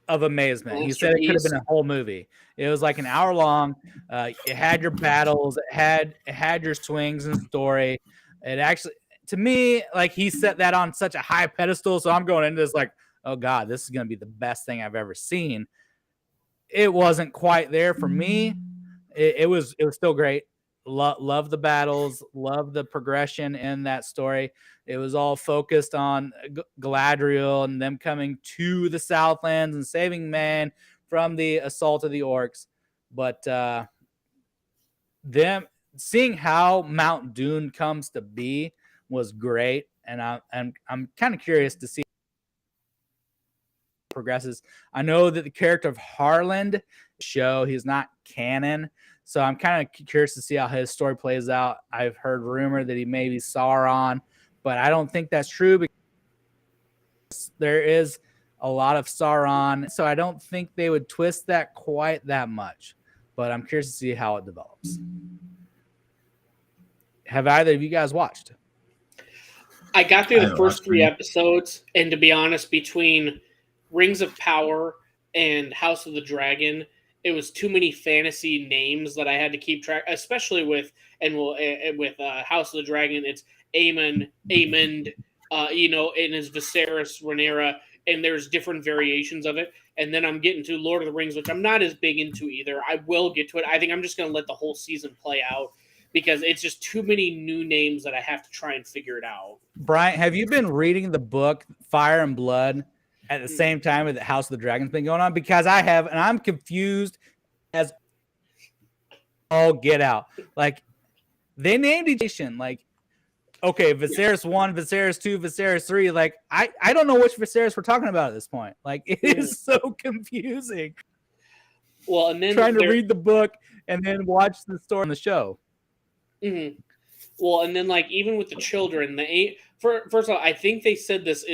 of amazement. He said it could have been a whole movie. It was like an hour long. It had your battles. It had your swings and story. It actually, to me, like he set that on such a high pedestal. So I'm going into this like, oh God, this is going to be the best thing I've ever seen. It wasn't quite there for me. It was still great. Love the battles, love the progression in that story. It was all focused on Galadriel and them coming to the Southlands and saving man from the assault of the orcs. But them seeing how Mount Doom comes to be was great, and I'm kind of curious to see progresses. I know that the character of Harland show, he's not canon, so I'm kind of curious to see how his story plays out. I've heard rumor that he may be Sauron, but I don't think that's true because there is a lot of Sauron, so I don't think they would twist that quite that much, but I'm curious to see how it develops. Have either of you guys watched? I got through the first 3 episodes, and to be honest, between Rings of Power and House of the Dragon, it was too many fantasy names that I had to keep track, especially with House of the Dragon. It's Aemon, and it's Viserys, Rhaenyra, and there's different variations of it. And then I'm getting to Lord of the Rings, which I'm not as big into either. I will get to it. I think I'm just going to let the whole season play out because it's just too many new names that I have to try and figure it out. Bryant, have you been reading the book Fire and Blood at the same time that the House of the Dragon's been going on? Because I have, and I'm confused as all get out. Like, they named each nation, like, okay, Viserys 1, Viserys 2, Viserys 3. Like, I don't know which Viserys we're talking about at this point. Like, it is so confusing. Well, and then trying to read the book and then watch the story on the show. Mm-hmm. Well, and then like even with the children, first of all, I think they said this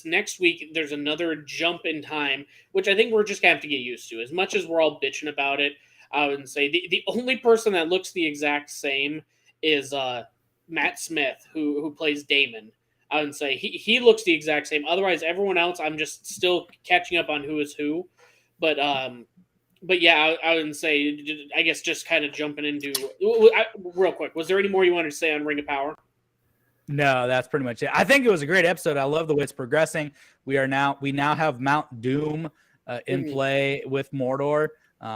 next week. There's another jump in time, which I think we're just gonna have to get used to. As much as we're all bitching about it, I would say the only person that looks the exact same is Matt Smith, who plays Daemon. I would say he looks the exact same. Otherwise, everyone else, I'm just still catching up on who is who. But yeah, I would say, I guess just kind of jumping into real quick. Was there any more you wanted to say on Ring of Power? No, that's pretty much it. I think it was a great episode. I love the way it's progressing. We now have Mount Doom in play with Mordor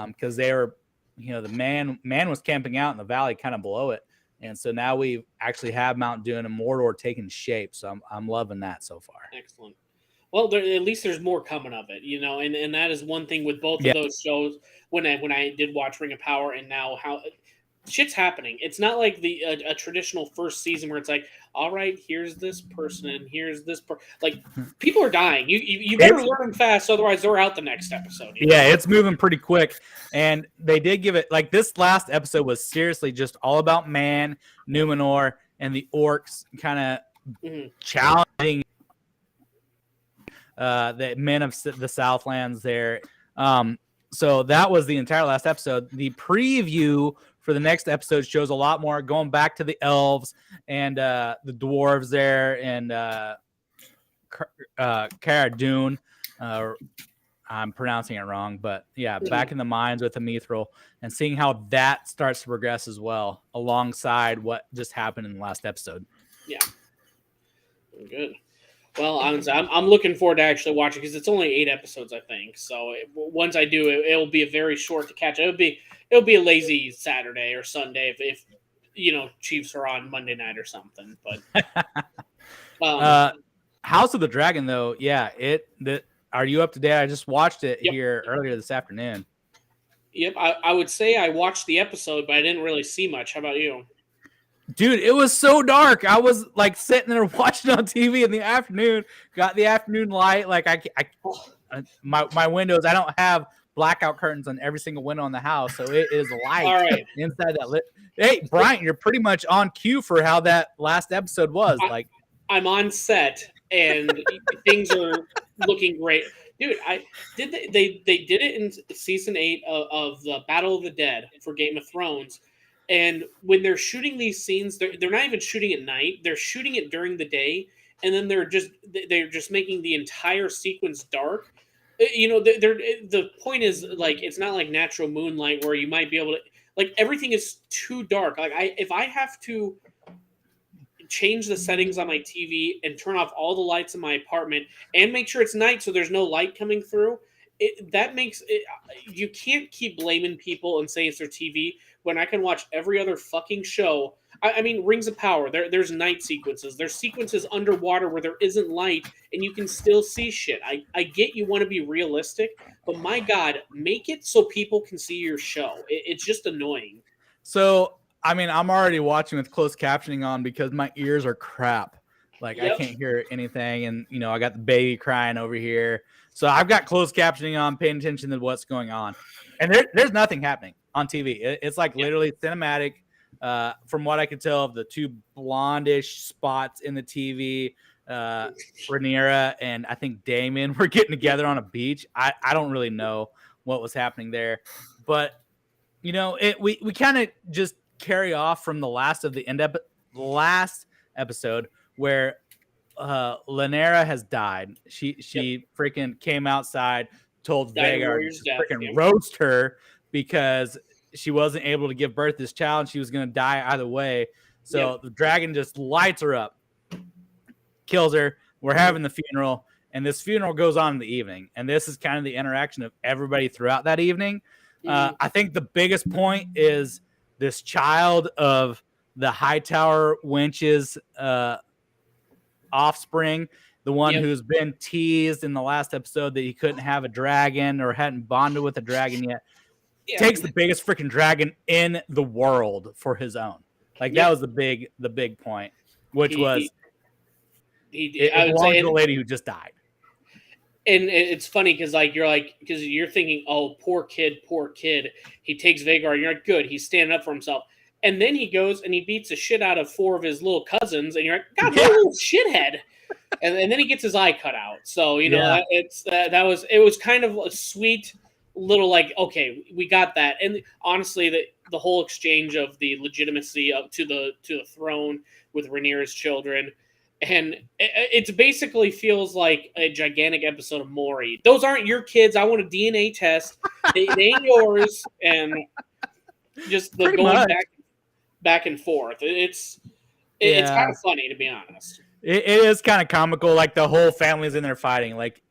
because they were, the man was camping out in the valley kind of below it. And so now we actually have Mount Doom and Mordor taking shape. So I'm loving that so far. Excellent. Well, at least there's more coming of it, and that is one thing with both of those shows. When I did watch Ring of Power, and now how shit's happening. It's not like a traditional first season where it's like, all right, here's this person and here's this like people are dying. You better learn fast, otherwise they're out the next episode. Yeah, it's moving pretty quick, and they did give it like this last episode was seriously just all about Man, Numenor, and the orcs kind of challenging. The men of the Southlands there. So that was the entire last episode. The preview for the next episode shows a lot more going back to the elves and the dwarves there and Cara Dune. I'm pronouncing it wrong, but yeah, back in the mines with the Mithril and seeing how that starts to progress as well alongside what just happened in the last episode. Yeah. Good. Well, I'm looking forward to actually watching because it's only 8 episodes, I think. So once I do, it'll be a very short to catch. It'll be a lazy Saturday or Sunday if Chiefs are on Monday night or something. But House of the Dragon, though, yeah, are you up to date? I just watched it here earlier this afternoon. Yep, I would say I watched the episode, but I didn't really see much. How about you? Dude, it was so dark. I was like sitting there watching on TV in the afternoon. Got the afternoon light. Like my windows. I don't have blackout curtains on every single window in the house, so it is light inside that lit. Hey, Bryant, you're pretty much on cue for how that last episode was. I'm on set, and things are looking great. Dude, they did it in season 8 of the Battle of the Dead for Game of Thrones. And when they're shooting these scenes, they're not even shooting at night. They're shooting it during the day, and then they're just making the entire sequence dark. The point is, like, it's not like natural moonlight where you might be able to, like, everything is too dark. Like, if I have to change the settings on my TV and turn off all the lights in my apartment and make sure it's night so there's no light coming through, that makes it, you can't keep blaming people and saying it's their TV when I can watch every other fucking show. I mean, Rings of Power, there's night sequences. There's sequences underwater where there isn't light and you can still see shit. I get you want to be realistic, but my God, make it so people can see your show. It's just annoying. So, I mean, I'm already watching with closed captioning on because my ears are crap. Like, Yep. I can't hear anything. And, I got the baby crying over here. So I've got closed captioning on, paying attention to what's going on. And there's nothing happening on TV. It's like literally cinematic. From what I could tell of the two blondish spots in the TV, Rhaenyra and I think Damon were getting together on a beach. I don't really know what was happening there. But, we kind of just carry off from the last episode where Rhaenyra has died. She freaking came outside, told Vhagar to freaking roast her because she wasn't able to give birth to this child and she was going to die either way. So the dragon just lights her up, kills her. We're having the funeral, and this funeral goes on in the evening. And this is kind of the interaction of everybody throughout that evening. I think the biggest point is this child of the Hightower wench's offspring, the one who's been teased in the last episode that he couldn't have a dragon or hadn't bonded with a dragon yet, takes the biggest freaking dragon in the world for his own. Like that was the big point, which was it belonged to the lady who just died. And it's funny because you're thinking, oh, poor kid. He takes Vhagar, and you're like, good, he's standing up for himself. And then he goes and he beats the shit out of 4 of his little cousins, and you're like, God, what a little shithead. And then he gets his eye cut out. So it was kind of a sweet little, like, okay, we got that. And honestly, the whole exchange of the legitimacy up to the throne with Rhaenyra's children. And it basically feels like a gigantic episode of Maury. Those aren't your kids. I want a DNA test. They ain't yours. And just the going back and forth. It's kind of funny, to be honest. It is kind of comical. Like the whole family's in there fighting. Like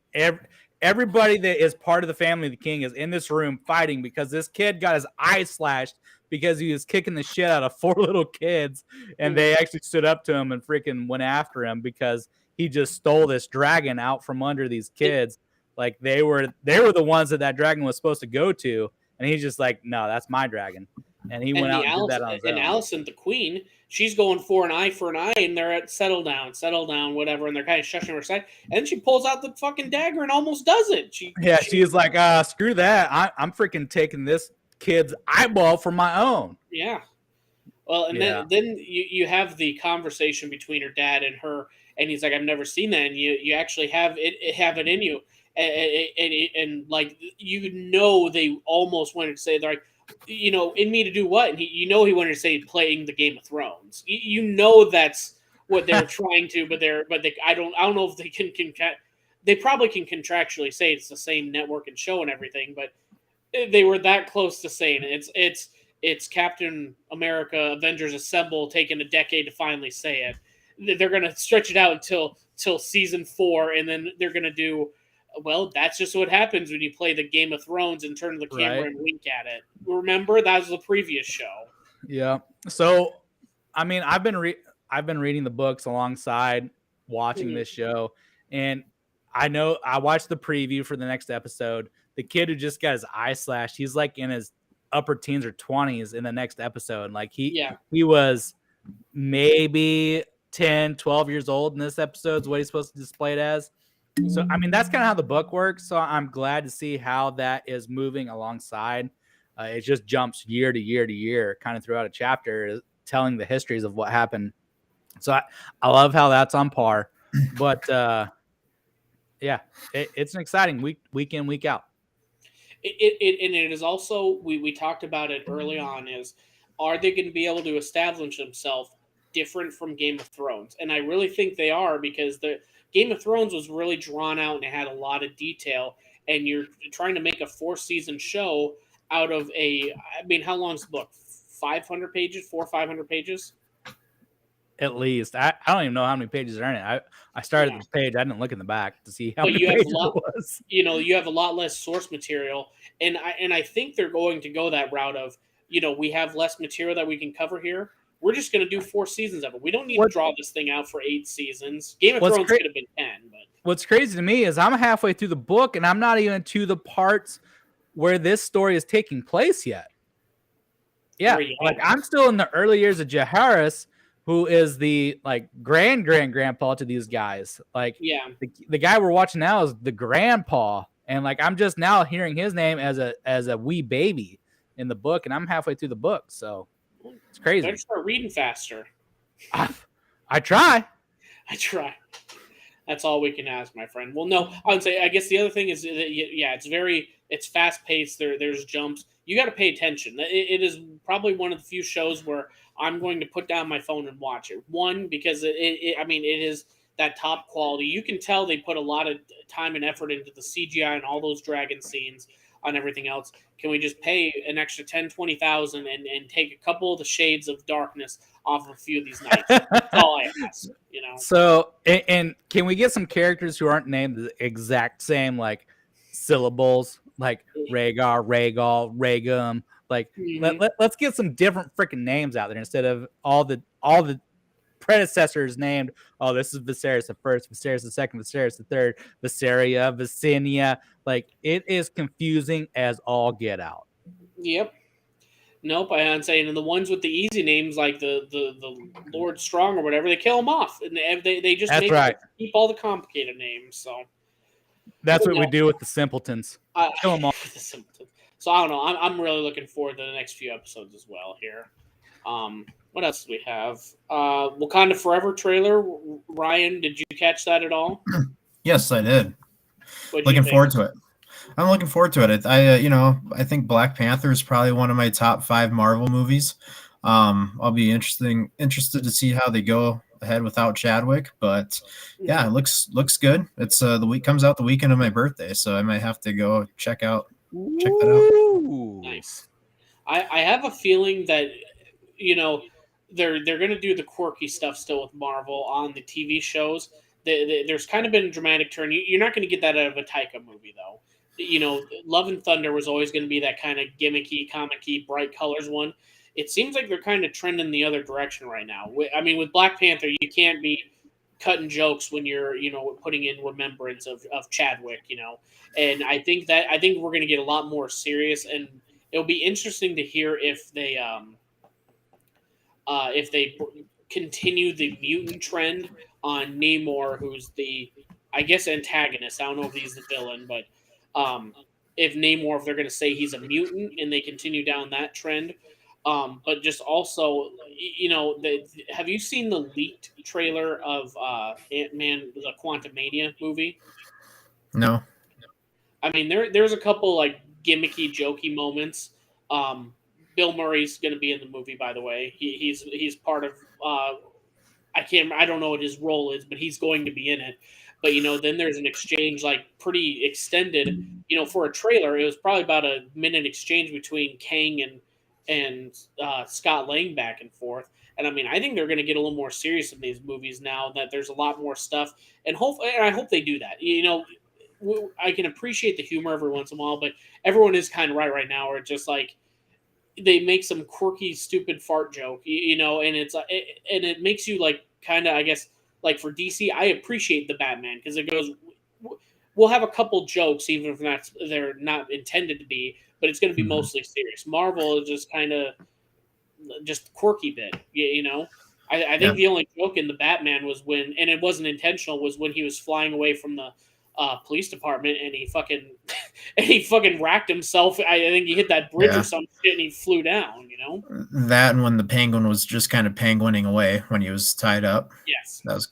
everybody that is part of the family of the king is in this room fighting because this kid got his eye slashed because he was kicking the shit out of 4 little kids, and they actually stood up to him and freaking went after him because he just stole this dragon out from under these kids. Like they were the ones that dragon was supposed to go to, and he's just like, no, that's my dragon. And he went out and did that on his own. And Alicent, the queen, she's going for an eye, and they're at settle down, whatever, and they're kind of shushing her aside. And then she pulls out the fucking dagger and almost does it. She's like, screw that. I'm freaking taking this kid's eyeball for my own. Yeah. Well, and then you have the conversation between her dad and her, and he's like, I've never seen that, and you actually have it in you. And like, they almost wanted to say, they're like, in me to do what? And he wanted to say playing the Game of Thrones. That's what they're trying to, but I don't know if they can they probably can contractually say it's the same network and show and everything, but they were that close to saying it. It's Captain America Avengers Assemble taking a decade to finally say it. They're going to stretch it out until season 4, and then they're going to do, well, that's just what happens when you play the Game of Thrones and turn to the camera and wink at it. Remember, that was the previous show. Yeah. So, I mean, I've been reading the books alongside watching this show, and I know I watched the preview for the next episode. The kid who just got his eye slashed, he's like in his upper teens or 20s in the next episode. Like he was maybe 10, 12 years old in this episode is what he's supposed to display it as. So, I mean, that's kind of how the book works. So I'm glad to see how that is moving alongside. It just jumps year to year to year, kind of throughout a chapter, telling the histories of what happened. So I love how that's on par. But yeah, it's an exciting week in, week out. It is also, we talked about it early on, is are they going to be able to establish themselves different from Game of Thrones? And I really think they are, because the Game of Thrones was really drawn out and it had a lot of detail, and you're trying to make a 4-season show out of how long is the book? 500 pages, 400 or 500 pages? At least. I don't even know how many pages are in it. I started the page. I didn't look in the back to see how many pages it was. You have a lot less source material, and I think they're going to go that route of, we have less material that we can cover here. We're just going to do 4 seasons of it. We don't need to draw this thing out for 8 seasons. Game of Thrones could have been 10. But what's crazy to me is I'm halfway through the book, and I'm not even to the parts where this story is taking place yet. Yeah, like I'm still in the early years of Jaehaerys, who is the grandpa to these guys. Like, yeah, the guy we're watching now is the grandpa, and like I'm just now hearing his name as a wee baby in the book, and I'm halfway through the book, so it's crazy. Better start reading faster. I try. That's all we can ask, my friend. Well, no, I would say, I guess the other thing is that, it's fast paced. There's jumps. You got to pay attention. It is probably one of the few shows where I'm going to put down my phone and watch it. One, because it is that top quality. You can tell they put a lot of time and effort into the CGI and all those dragon scenes on everything else. Can we just pay an extra 10, 20,000 and take a couple of the shades of darkness off of a few of these nights? That's all I ask, So, and can we get some characters who aren't named the exact same, like, syllables, like Rhaegar, Rhaegal, Rhaegum? Like, let's get some different freaking names out there instead of all the predecessors named. Oh, this is Viserys the first, Viserys the second, Viserys the third, Viseria, Visenya. Like, it is confusing as all get out. Yep. Nope, I'm saying, and the ones with the easy names, like the Lord Strong or whatever, they kill them off, and they just keep all the complicated names. So that's what we do with the simpletons. Kill them off. The simpletons. So I don't know. I'm really looking forward to the next few episodes as well here. What else do we have? Wakanda Forever trailer. Ryan, did you catch that at all? Yes, I did. Looking forward to it. I'm looking forward to it. I think Black Panther is probably one of my top 5 Marvel movies. I'll be interested to see how they go ahead without Chadwick, but yeah, it looks good. It's the week comes out the weekend of my birthday, so I might have to go check that out. Nice. I have a feeling that they're going to do the quirky stuff still with Marvel on the TV shows. There's kind of been a dramatic turn. You're not going to get that out of a Taika movie, though. Love and Thunder was always going to be that kind of gimmicky, comic-y, bright colors one. It seems like they're kind of trending the other direction right now. I mean, with Black Panther, you can't be cutting jokes when you're, putting in remembrance of Chadwick, And I think we're going to get a lot more serious, and it'll be interesting to hear if they continue the mutant trend on Namor, who's the, I guess, antagonist. I don't know if he's the villain, but if they're going to say he's a mutant and they continue down that trend. But just also, have you seen the leaked trailer of Ant-Man, the Quantumania movie? No. I mean, there's a couple like gimmicky, jokey moments. Bill Murray's going to be in the movie, by the way. He's part of. I don't know what his role is, but he's going to be in it. But then there's an exchange, like pretty extended. For a trailer, it was probably about a minute exchange between Kang and Scott Lang back and forth. And I mean, I think they're going to get a little more serious in these movies now that there's a lot more stuff. And I hope they do that. I can appreciate the humor every once in a while, but everyone is kind of right now, where it's just like they make some quirky, stupid fart joke, and it's and it makes you like kind of, I guess, like for DC, I appreciate the Batman because it goes. We'll have a couple jokes, even if they're not intended to be, but it's going to be mostly serious. Marvel is just kind of just quirky bit, I think the only joke in the Batman was and it wasn't intentional, was when he was flying away from the police department and he fucking racked himself. I think he hit that bridge or some shit and he flew down. That, and when the penguin was just kind of penguining away when he was tied up. Yes, that was.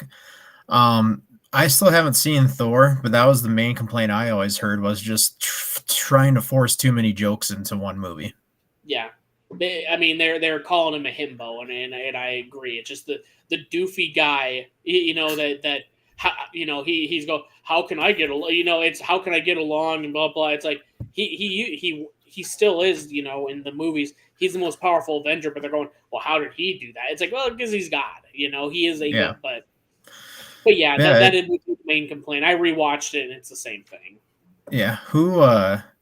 I still haven't seen Thor, but that was the main complaint I always heard was just trying to force too many jokes into one movie. Yeah, they're calling him a himbo, and I agree. It's just the doofy guy, he's go, how can I get it's how can I get along and blah blah. It's like he still is, in the movies he's the most powerful Avenger, but they're going, well, how did he do that? It's like, well, because he's God, he is a God, but yeah, that is the main complaint. I rewatched it and it's the same thing. Yeah, who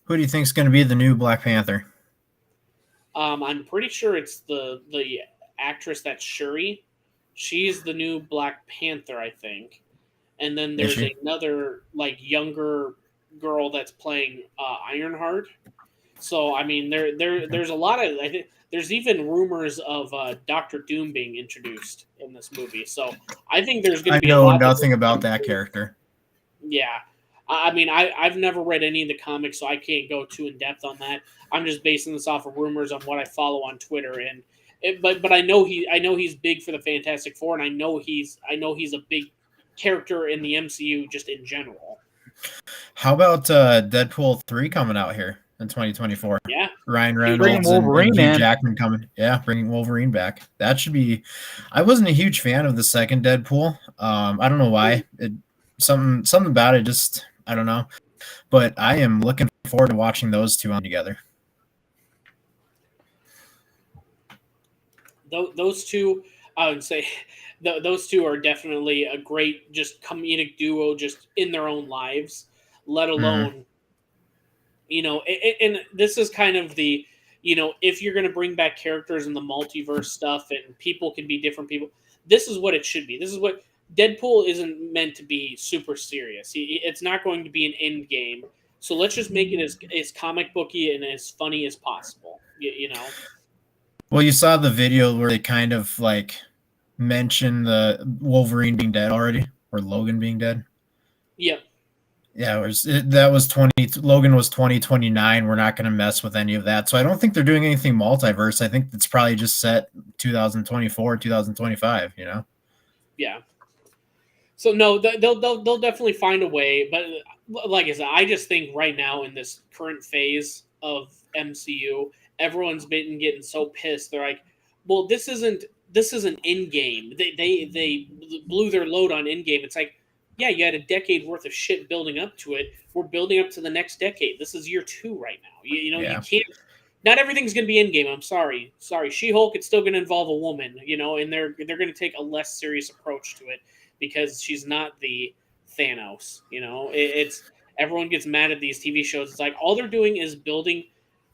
do you think is going to be the new Black Panther? I'm pretty sure it's the actress that's Shuri. She's the new Black Panther, I think. And then there's another younger girl that's playing Ironheart. So there's a lot of, I think there's even rumors of Doctor Doom being introduced in this movie. So I think there's going to be a lot. I know nothing about that character. Yeah. I've never read any of the comics, so I can't go too in depth on that. I'm just basing this off of rumors on what I follow on Twitter, but I know he's big for the Fantastic Four, and I know he's a big character in the MCU just in general. How about Deadpool 3 coming out here in 2024? Yeah, Ryan Reynolds and Hugh Jackman coming. Yeah, bringing Wolverine back. That should be. I wasn't a huge fan of the second Deadpool. I don't know why. Something about it just. I don't know, but I am looking forward to watching those two on together. Those two, I would say, those two are definitely a great just comedic duo, just in their own lives. Let alone, and this is kind of the, if you're going to bring back characters in the multiverse stuff and people can be different people, this is what it should be. This is what. Deadpool isn't meant to be super serious. It's not going to be an end game. So let's just make it as comic booky and as funny as possible. Well, you saw the video where they kind of mention the Wolverine being dead already, or Logan being dead. Yep. Yeah, that was 20. Logan was 2029. We're not going to mess with any of that. So I don't think they're doing anything multiverse. I think it's probably just set 2024, 2025. Yeah. So no, they'll definitely find a way. But like I said, I just think right now in this current phase of MCU, everyone's been getting so pissed. They're like, well, this isn't Endgame. They blew their load on Endgame. It's like, yeah, you had a decade worth of shit building up to it. We're building up to the next decade. This is year 2 right now. You can't. Not everything's going to be Endgame. I'm sorry. She-Hulk, it's still going to involve a woman. And they're going to take a less serious approach to it. Because she's not the Thanos, it's everyone gets mad at these TV shows. It's like all they're doing is building,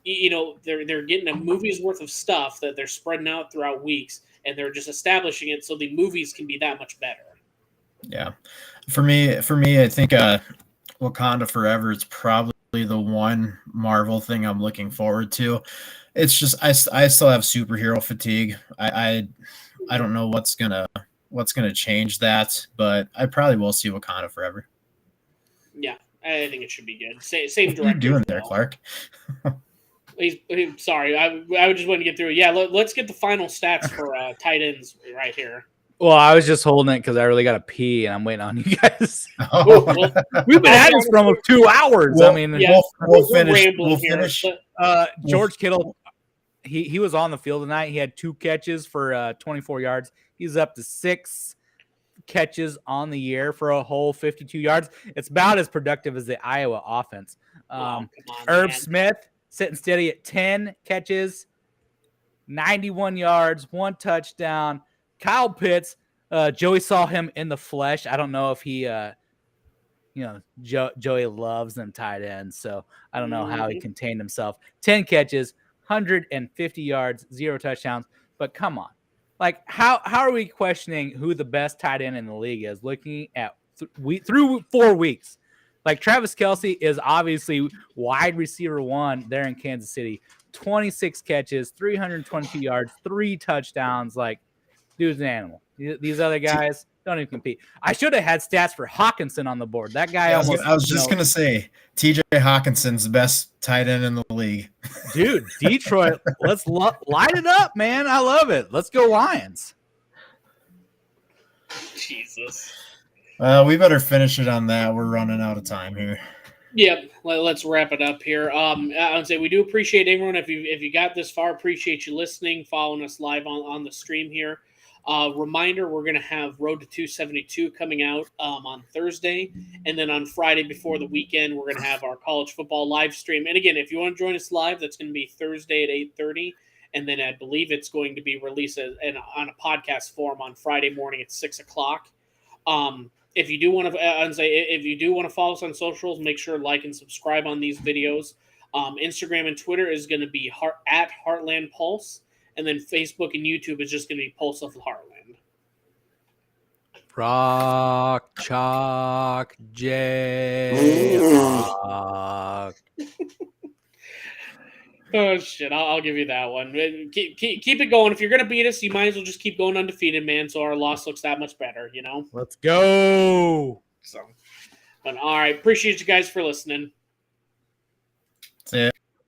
they're getting a movie's worth of stuff that they're spreading out throughout weeks, and they're just establishing it so the movies can be that much better. Yeah, for me, I think Wakanda Forever is probably the one Marvel thing I'm looking forward to. It's just I still have superhero fatigue. I don't know what's gonna change that, but I probably will see Wakanda Forever. Yeah, I think it should be good. Same director. What are you doing there, Clark? He's sorry. I just want to get through it. Yeah, let's get the final stats for tight ends right here. Well, I was just holding it because I really got to pee, and I'm waiting on you guys. Oh, well, we've been at this for almost 2 hours. We'll finish. George Kittle, he was on the field tonight. He had 2 catches for 24 yards. He's up to 6 catches on the year for a whole 52 yards. It's about as productive as the Iowa offense. Herb Smith sitting steady at 10 catches, 91 yards, 1 touchdown. Kyle Pitts, Joey saw him in the flesh. I don't know if he, Joey loves them tight ends, so I don't know how he contained himself. 10 catches, 150 yards, 0 touchdowns. But come on. How are we questioning who the best tight end in the league is looking at through 4 weeks? Travis Kelce is obviously wide receiver 1 there in Kansas City. 26 catches, 322 yards, 3 touchdowns. Dude's an animal. These other guys don't even compete. I should have had stats for Hawkinson on the board. That guy almost. I was just going to say, TJ Hawkinson's the best tight end in the league. Dude, Detroit, let's light it up, man. I love it. Let's go Lions. Jesus. We better finish it on that. We're running out of time here. Yep, let's wrap it up here. I would say we do appreciate everyone. If you got this far, appreciate you listening, following us live on the stream here. Reminder: we're going to have Road to 272 coming out on Thursday, and then on Friday before the weekend, we're going to have our college football live stream. And again, if you want to join us live, that's going to be Thursday at 8:30, and then I believe it's going to be released on a podcast form on Friday morning at 6:00. If you do want to follow us on socials, make sure to like and subscribe on these videos. Instagram and Twitter is going to be at Heartland Pulse, and then Facebook and YouTube is just going to be Pulse of Heartland. Rock, chalk, J. Rock. Oh shit! I'll give you that one. Keep it going. If you're gonna beat us, you might as well just keep going undefeated, man. So our loss looks that much better, you know. Let's go. So, but all right. Appreciate you guys for listening.